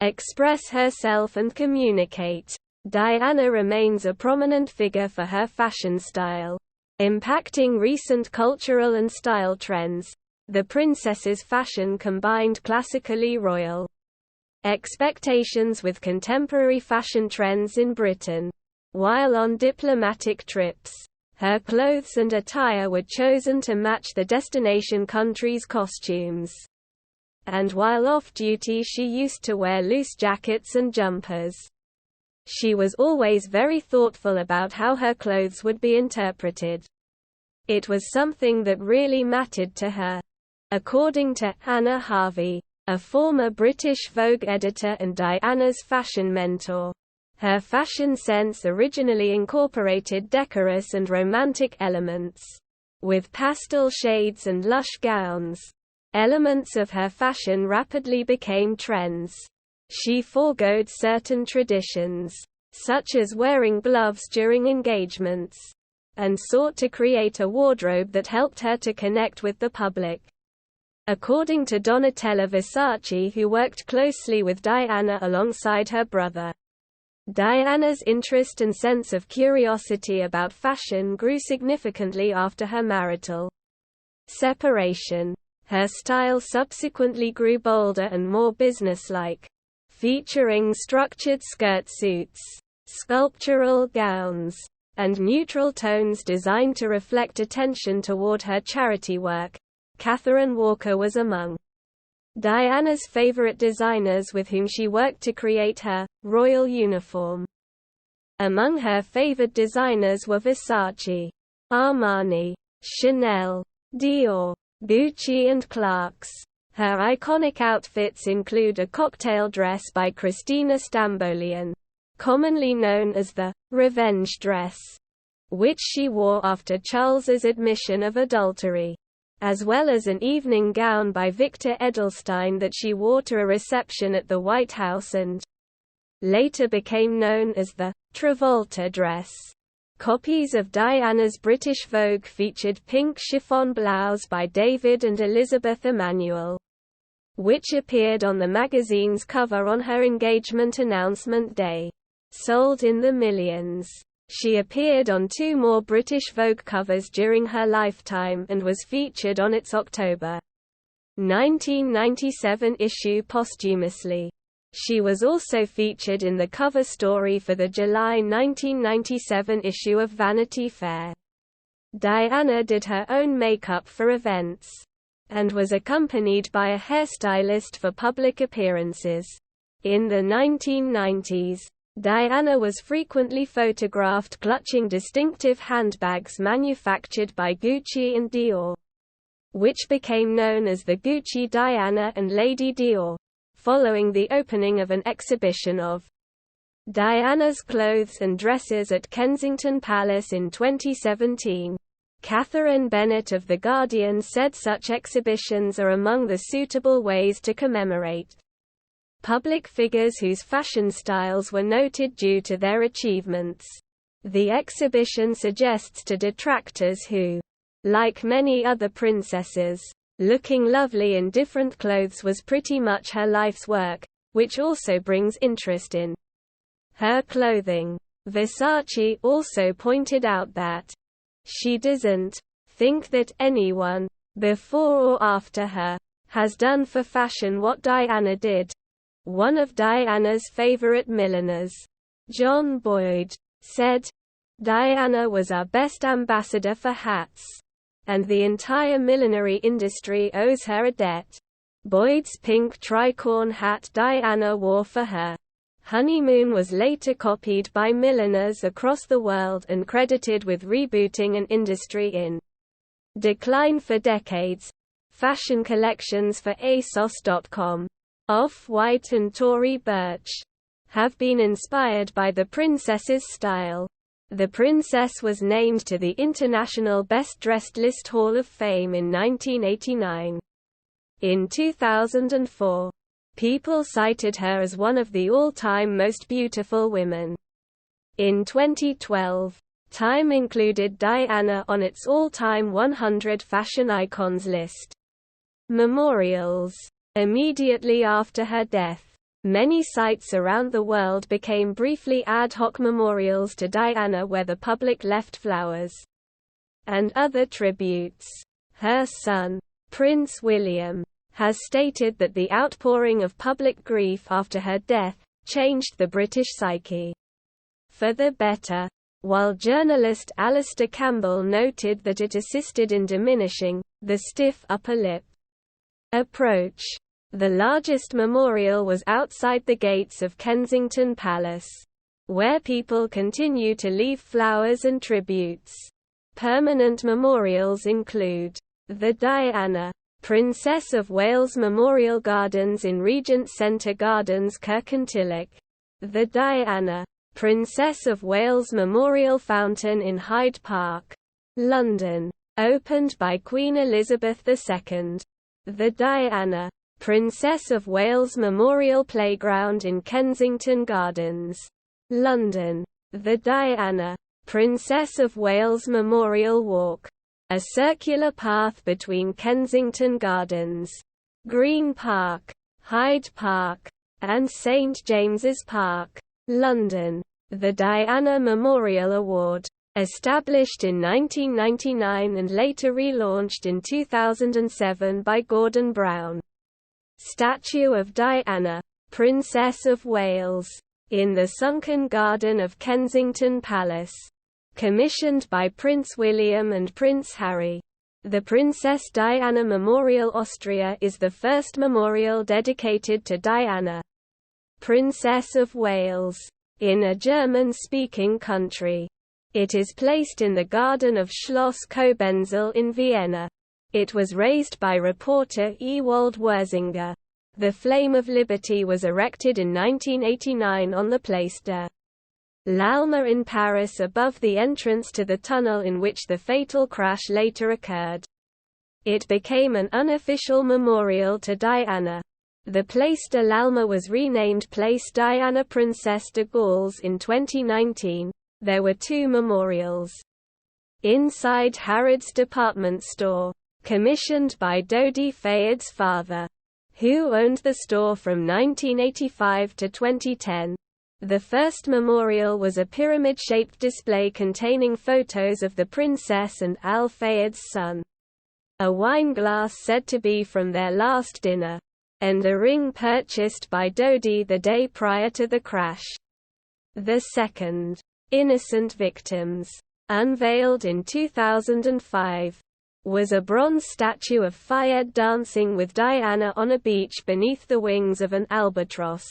express herself and communicate. Diana remains a prominent figure for her fashion style, impacting recent cultural and style trends. The princess's fashion combined classically royal expectations with contemporary fashion trends in Britain. While on diplomatic trips, her clothes and attire were chosen to match the destination country's costumes. And while off-duty, she used to wear loose jackets and jumpers. She was always very thoughtful about how her clothes would be interpreted. It was something that really mattered to her. According to Anna Harvey, a former British Vogue editor and Diana's fashion mentor, her fashion sense originally incorporated decorous and romantic elements, with pastel shades and lush gowns. Elements of her fashion rapidly became trends. She forgoed certain traditions, such as wearing gloves during engagements, and sought to create a wardrobe that helped her to connect with the public. According to Donatella Versace, who worked closely with Diana alongside her brother, Diana's interest and sense of curiosity about fashion grew significantly after her marital separation. Her style subsequently grew bolder and more businesslike, featuring structured skirt suits, sculptural gowns, and neutral tones designed to reflect attention toward her charity work. Catherine Walker was among Diana's favorite designers with whom she worked to create her royal uniform. Among her favored designers were Versace, Armani, Chanel, Dior, Gucci and Clarks. Her iconic outfits include a cocktail dress by Christina Stambolian, commonly known as the revenge dress, which she wore after Charles's admission of adultery, as well as an evening gown by Victor Edelstein that she wore to a reception at the White House and later became known as the Travolta dress. Copies of Diana's British Vogue featured pink chiffon blouse by David and Elizabeth Emanuel, which appeared on the magazine's cover on her engagement announcement day. Sold in the millions. She appeared on 2 more British Vogue covers during her lifetime and was featured on its October 1997 issue posthumously. She was also featured in the cover story for the July 1997 issue of Vanity Fair. Diana did her own makeup for events, and was accompanied by a hairstylist for public appearances. In the 1990s, Diana was frequently photographed clutching distinctive handbags manufactured by Gucci and Dior, which became known as the Gucci Diana and Lady Dior, following the opening of an exhibition of Diana's clothes and dresses at Kensington Palace in 2017. Catherine Bennett of The Guardian said such exhibitions are among the suitable ways to commemorate public figures whose fashion styles were noted due to their achievements. The exhibition suggests to detractors who, like many other princesses, looking lovely in different clothes was pretty much her life's work, which also brings interest in her clothing. Versace also pointed out that she doesn't think that anyone, before or after her, has done for fashion what Diana did. One of Diana's favorite milliners, John Boyd, said, "Diana was our best ambassador for hats, and the entire millinery industry owes her a debt." Boyd's pink tricorn hat Diana wore for her honeymoon was later copied by milliners across the world and credited with rebooting an industry in decline for decades. Fashion collections for ASOS.com, Off-White and Tory Burch have been inspired by the princess's style. The princess was named to the International Best Dressed List Hall of Fame in 1989. In 2004, people cited her as one of the all-time most beautiful women. In 2012, Time included Diana on its all-time 100 fashion icons list. Memorials. Immediately after her death, many sites around the world became briefly ad hoc memorials to Diana where the public left flowers and other tributes. Her son, Prince William, has stated that the outpouring of public grief after her death changed the British psyche for the better, while journalist Alistair Campbell noted that it assisted in diminishing the stiff upper lip approach. The largest memorial was outside the gates of Kensington Palace, where people continue to leave flowers and tributes. Permanent memorials include the Diana, Princess of Wales Memorial Gardens in Regent Centre Gardens, Kirkintilloch, the Diana, Princess of Wales Memorial Fountain in Hyde Park, London, opened by Queen Elizabeth II. The Diana, Princess of Wales Memorial Playground in Kensington Gardens, London. The Diana, Princess of Wales Memorial Walk, a circular path between Kensington Gardens, Green Park, Hyde Park, and St James's Park, London. The Diana Memorial Award, established in 1999 and later relaunched in 2007 by Gordon Brown. Statue of Diana, Princess of Wales, in the sunken garden of Kensington Palace. Commissioned by Prince William and Prince Harry. The Princess Diana Memorial Austria is the first memorial dedicated to Diana, Princess of Wales, in a German-speaking country. It is placed in the garden of Schloss Kobenzl in Vienna. It was raised by reporter Ewald Wersinger. The Flame of Liberty was erected in 1989 on the Place de l'Alma in Paris above the entrance to the tunnel in which the fatal crash later occurred. It became an unofficial memorial to Diana. The Place de l'Alma was renamed Place Diana Princesse de Galles in 2019. There were two memorials inside Harrods department store, commissioned by Dodi Fayed's father, who owned the store from 1985 to 2010. The first memorial was a pyramid-shaped display containing photos of the princess and Al Fayed's son, a wine glass said to be from their last dinner, and a ring purchased by Dodi the day prior to the crash. The second, Innocent Victims, unveiled in 2005, was a bronze statue of Fayed dancing with Diana on a beach beneath the wings of an albatross.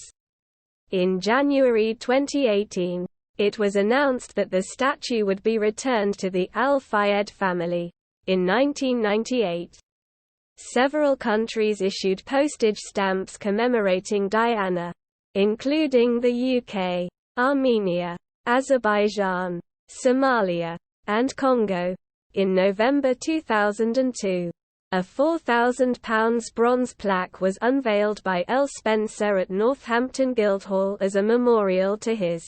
In January 2018, it was announced that the statue would be returned to the Al Fayed family. In 1998, several countries issued postage stamps commemorating Diana, including the UK, Armenia, Azerbaijan, Somalia, and Congo. In November 2002, a £4,000 bronze plaque was unveiled by L. Spencer at Northampton Guildhall as a memorial to his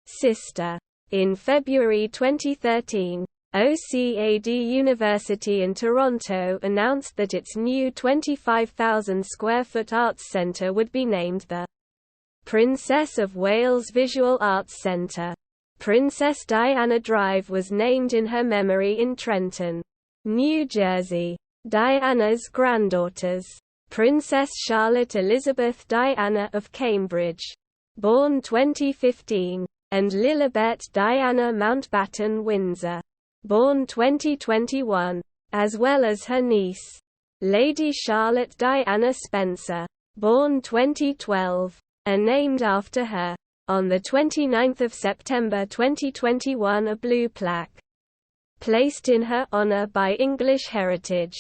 sister. In February 2013, OCAD University in Toronto announced that its new 25,000 square foot arts centre would be named the Princess of Wales Visual Arts Centre. Princess Diana Drive was named in her memory in Trenton, New Jersey. Diana's granddaughters, Princess Charlotte Elizabeth Diana of Cambridge, born 2015, and Lilibet Diana Mountbatten Windsor, born 2021, as well as her niece, Lady Charlotte Diana Spencer, born 2012, are named after her. On 29 September 2021, a blue plaque, placed in her honour by English Heritage,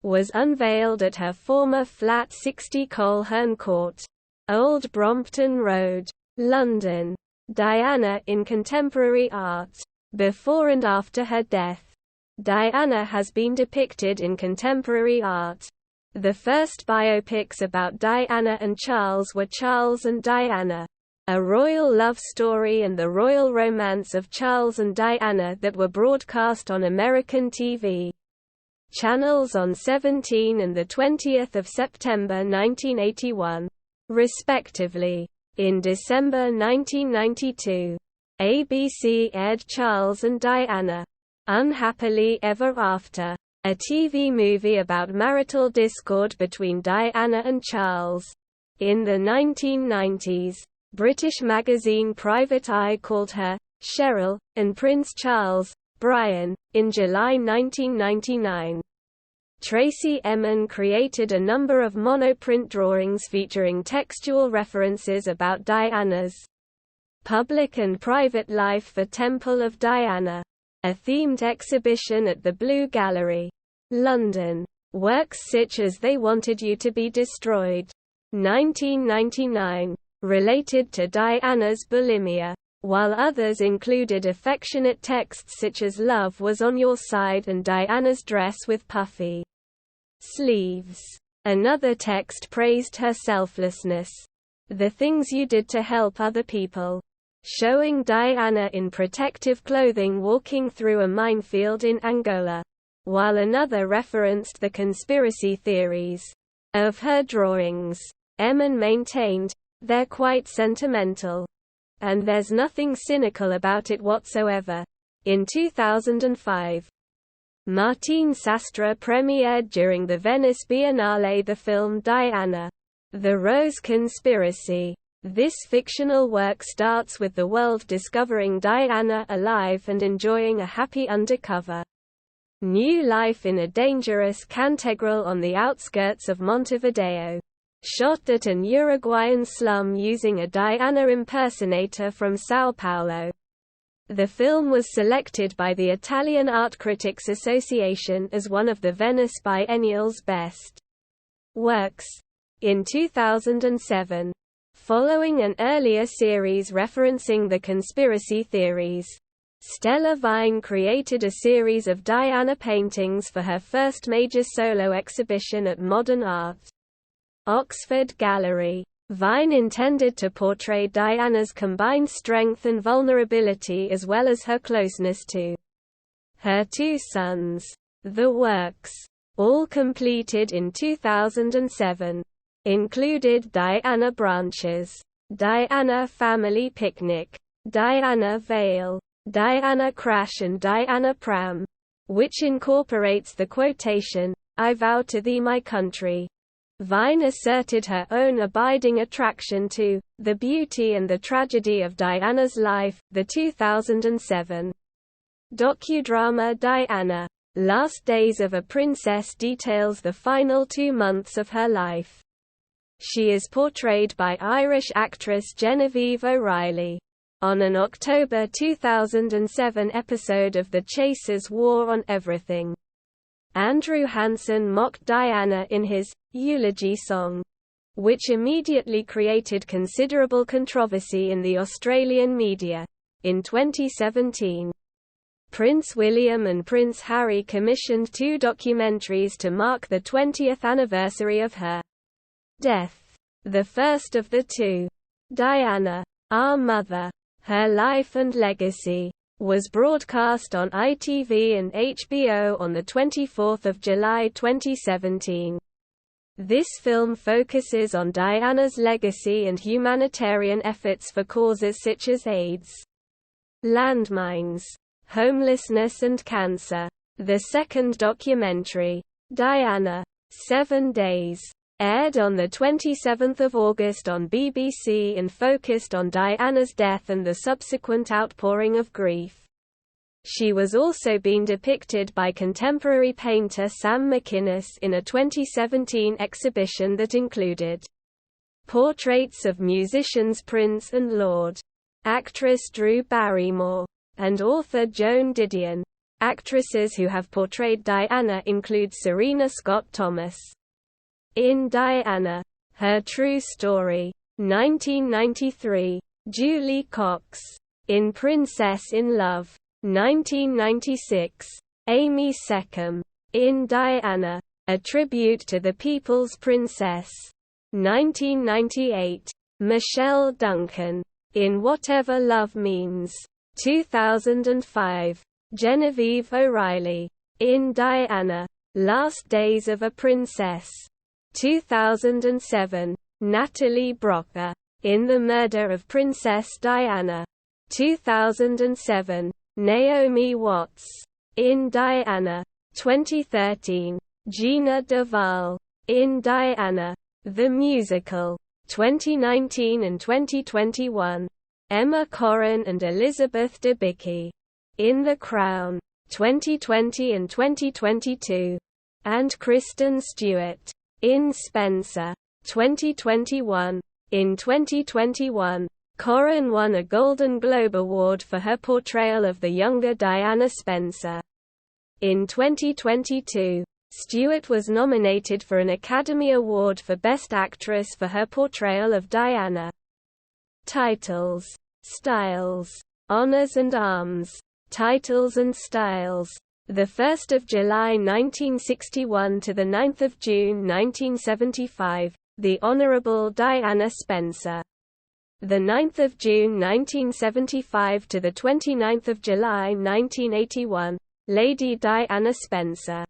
was unveiled at her former flat 60 Coleherne Court, Old Brompton Road, London. Diana in contemporary art. Before and after her death, Diana has been depicted in contemporary art. The first biopics about Diana and Charles were Charles and Diana, a royal love story, and The Royal Romance of Charles and Diana that were broadcast on American TV channels on 17 and 20 September 1981, respectively. In December 1992, ABC aired Charles and Diana, Unhappily Ever After, a TV movie about marital discord between Diana and Charles. In the 1990s, British magazine Private Eye called her Cheryl, and Prince Charles, Brian. In July 1999, Tracy Emin created a number of monoprint drawings featuring textual references about Diana's public and private life for Temple of Diana, a themed exhibition at the Blue Gallery, London. Works such as They Wanted You to Be Destroyed, 1999, related to Diana's bulimia, while others included affectionate texts such as Love Was on Your Side and Diana's dress with puffy sleeves. Another text praised her selflessness. "The things you did to help other people," showing Diana in protective clothing walking through a minefield in Angola. While another referenced the conspiracy theories of her drawings. Emin maintained, "They're quite sentimental. And there's nothing cynical about it whatsoever." In 2005, Martin Sastre premiered during the Venice Biennale the film Diana, The Rose Conspiracy. This fictional work starts with the world discovering Diana alive and enjoying a happy undercover new life in a dangerous Cantegral on the outskirts of Montevideo. Shot at an Uruguayan slum using a Diana impersonator from São Paulo. The film was selected by the Italian Art Critics Association as one of the Venice Biennial's best works. In 2007, following an earlier series referencing the conspiracy theories, Stella Vine created a series of Diana paintings for her first major solo exhibition at Modern Art, Oxford Gallery. Vine intended to portray Diana's combined strength and vulnerability as well as her closeness to her two sons. The works, all completed in 2007, included Diana Branches, Diana Family Picnic, Diana Vale, Diana Crash and Diana Pram, which incorporates the quotation, "I vow to thee my country." Vine asserted her own abiding attraction to the beauty and the tragedy of Diana's life. The 2007 docudrama Diana, Last Days of a Princess details the final 2 months of her life. She is portrayed by Irish actress Genevieve O'Reilly. On an October 2007 episode of The Chasers' War on Everything, Andrew Hansen mocked Diana in his eulogy song, which immediately created considerable controversy in the Australian media. In 2017, Prince William and Prince Harry commissioned 2 documentaries to mark the 20th anniversary of her death. The first of the 2, Diana, Our Mother, Her Life and Legacy, was broadcast on ITV and HBO on 24 July 2017. This film focuses on Diana's legacy and humanitarian efforts for causes such as AIDS, landmines, homelessness and cancer. The second documentary, Diana, 7 Days, aired on 27 August on BBC and focused on Diana's death and the subsequent outpouring of grief. She was also being depicted by contemporary painter Sam McInnes in a 2017 exhibition that included portraits of musicians Prince and Lord, actress Drew Barrymore, and author Joan Didion. Actresses who have portrayed Diana include Serena Scott Thomas in Diana, Her True Story, 1993, Julie Cox in Princess in Love, 1996, Amy Seckham in Diana, A Tribute to the People's Princess, 1998, Michelle Duncan in Whatever Love Means, 2005, Genevieve O'Reilly in Diana, Last Days of a Princess, 2007, Natalie Brocker in The Murder of Princess Diana, 2007, Naomi Watts in Diana, 2013, Gina Duvall in Diana, The Musical, 2019 and 2021, Emma Corrin and Elizabeth Debicki in The Crown, 2020 and 2022, and Kristen Stewart in Spencer, 2021. In 2021, Corrin won a Golden Globe Award for her portrayal of the younger Diana Spencer. In 2022, Stewart was nominated for an Academy Award for Best Actress for her portrayal of Diana. Titles, styles, honors and arms. Titles and styles. the 1st of July 1961 to the 9th of June 1975, the Honorable Diana Spencer. The 9th of June 1975 to the 29th of July 1981, Lady Diana Spencer.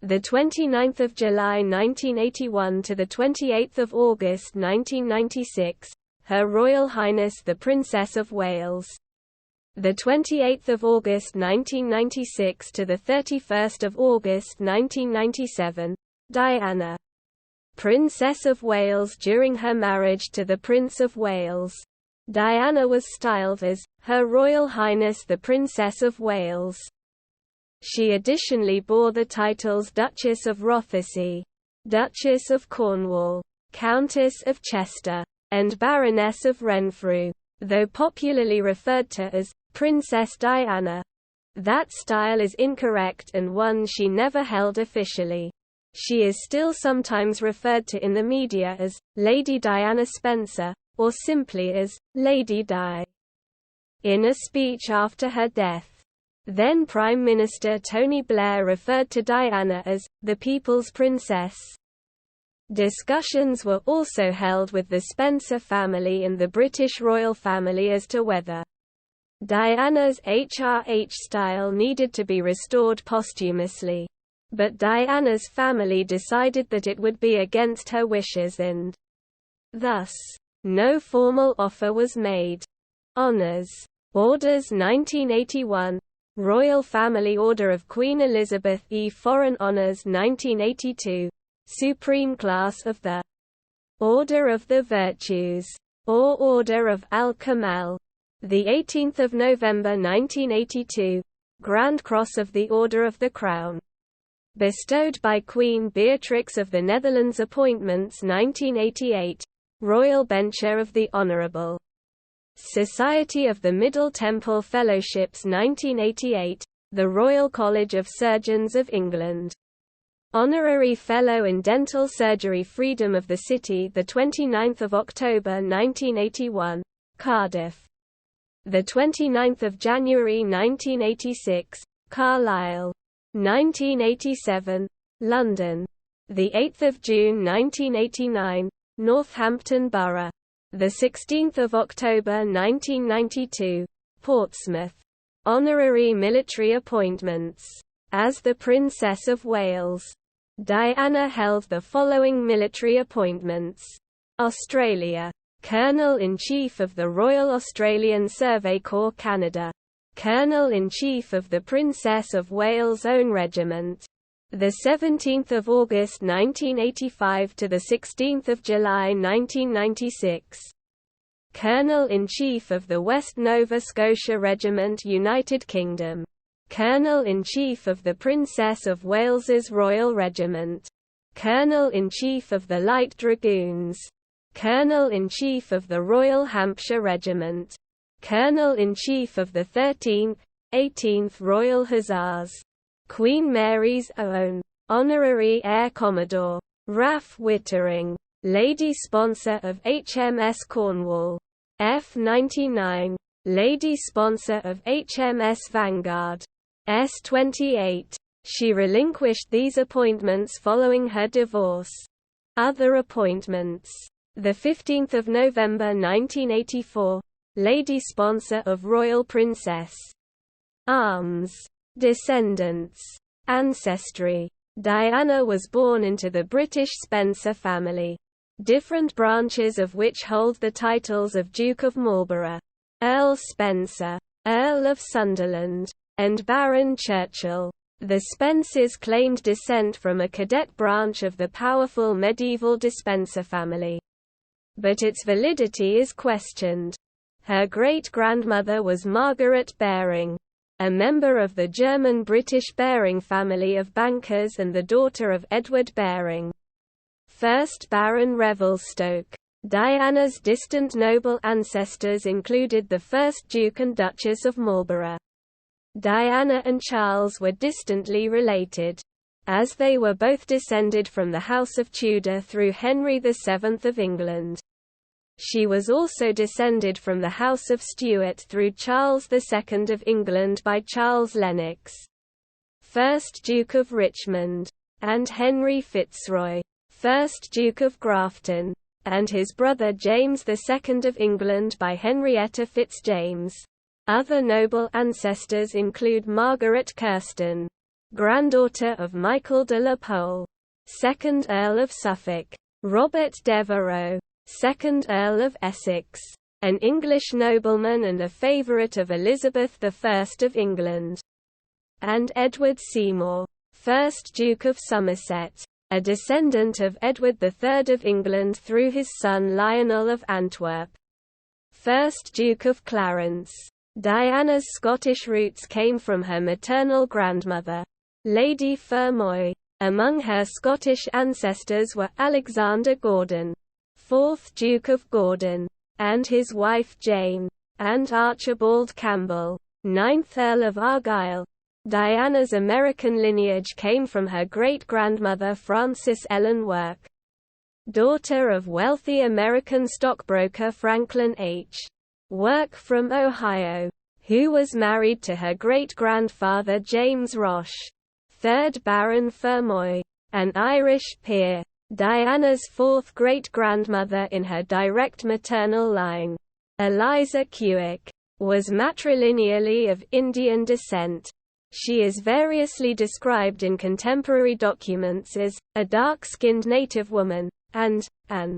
The 29th of July 1981 to the 28th of August 1996, Her Royal Highness the Princess of Wales. The 28th of August 1996 to the 31st of August 1997, Diana, Princess of Wales. During her marriage to the Prince of Wales, Diana was styled as Her Royal Highness the Princess of Wales. She additionally bore the titles Duchess of Rothesay, Duchess of Cornwall, Countess of Chester, and Baroness of Renfrew, though popularly referred to as Princess Diana. That style is incorrect and one she never held officially. She is still sometimes referred to in the media as Lady Diana Spencer, or simply as Lady Di. In a speech after her death, then Prime Minister Tony Blair referred to Diana as the People's Princess. Discussions were also held with the Spencer family and the British royal family as to whether Diana's HRH style needed to be restored posthumously. But Diana's family decided that it would be against her wishes and thus, no formal offer was made. Honours. Orders 1981. Royal Family Order of Queen Elizabeth E. Foreign Honours 1982. Supreme Class of the Order of the Virtues, or Order of Al-Kamal. The 18th of November 1982. Grand Cross of the Order of the Crown. Bestowed by Queen Beatrix of the Netherlands. Appointments 1988. Royal Bencher of the Honourable Society of the Middle Temple Fellowships 1988. The Royal College of Surgeons of England. Honorary Fellow in Dental Surgery. Freedom of the City, the 29th of October 1981, Cardiff. The 29th of January 1986, Carlisle. 1987, London. The 8th of June 1989, Northampton Borough. The 16th of October 1992, Portsmouth. Honorary military appointments. As the Princess of Wales, Diana held the following military appointments. Australia. Colonel-in-Chief of the Royal Australian Survey Corps Canada. Colonel-in-Chief of the Princess of Wales' Own Regiment. The 17th of August 1985 to the 16th of July 1996. Colonel-in-Chief of the West Nova Scotia Regiment, United Kingdom. Colonel-in-Chief of the Princess of Wales's Royal Regiment. Colonel-in-Chief of the Light Dragoons. Colonel-in-Chief of the Royal Hampshire Regiment. Colonel-in-Chief of the 13th, 18th Royal Hussars. Queen Mary's Own. Honorary Air Commodore Ralph Wittering. Lady Sponsor of HMS Cornwall. F-99. Lady Sponsor of HMS Vanguard. S-28. She relinquished these appointments following her divorce. Other appointments. The 15th of November 1984. Lady Sponsor of Royal Princess. Arms. Descendants. Ancestry. Diana was born into the British Spencer family, different branches of which hold the titles of Duke of Marlborough, Earl Spencer, Earl of Sunderland, and Baron Churchill. The Spencers claimed descent from a cadet branch of the powerful medieval Despencer family, but its validity is questioned. Her great-grandmother was Margaret Baring, a member of the German-British Baring family of bankers and the daughter of Edward Baring, 1st Baron Revelstoke. Diana's distant noble ancestors included the 1st Duke and Duchess of Marlborough. Diana and Charles were distantly related, as they were both descended from the House of Tudor through Henry VII of England. She was also descended from the House of Stuart through Charles II of England by Charles Lennox. 1st Duke of Richmond, and Henry Fitzroy, 1st Duke of Grafton, and his brother James II of England by Henrietta Fitzjames. Other noble ancestors include Margaret Kirsten, granddaughter of Michael de la Pole, 2nd Earl of Suffolk, Robert Devereux, 2nd Earl of Essex, an English nobleman and a favourite of Elizabeth I of England, and Edward Seymour, 1st Duke of Somerset, a descendant of Edward III of England through his son Lionel of Antwerp, 1st Duke of Clarence. Diana's Scottish roots came from her maternal grandmother, Lady Fermoy. Among her Scottish ancestors were Alexander Gordon, 4th Duke of Gordon, and his wife Jane, and Archibald Campbell, 9th Earl of Argyll. Diana's American lineage came from her great-grandmother Frances Ellen Work, daughter of wealthy American stockbroker Franklin H. Work from Ohio, who was married to her great-grandfather James Roche, 3rd Baron Fermoy, an Irish peer. Diana's fourth great-grandmother in her direct maternal line, Eliza Kewick, was matrilineally of Indian descent. She is variously described in contemporary documents as a dark-skinned native woman, and an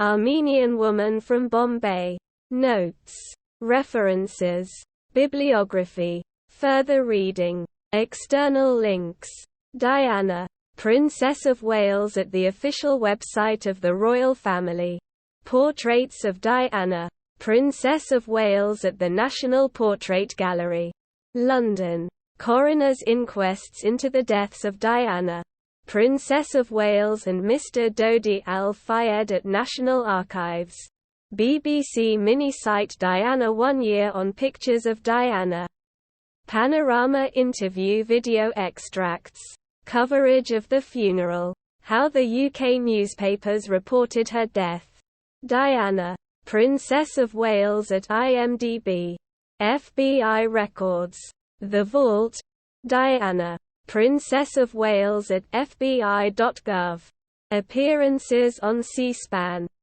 Armenian woman from Bombay. Notes. References. Bibliography. Further reading. External links. Diana, Princess of Wales at the official website of the royal family. Portraits of Diana, Princess of Wales at the National Portrait Gallery, London. Coroner's inquests into the deaths of Diana, Princess of Wales and Mr. Dodi Al-Fayed at National Archives. BBC mini-site Diana 1 year on pictures of Diana. Panorama interview video extracts. Coverage of the funeral. How the UK newspapers reported her death. Diana, Princess of Wales at IMDb. FBI records. The Vault. Diana, Princess of Wales at FBI.gov. Appearances on C-SPAN.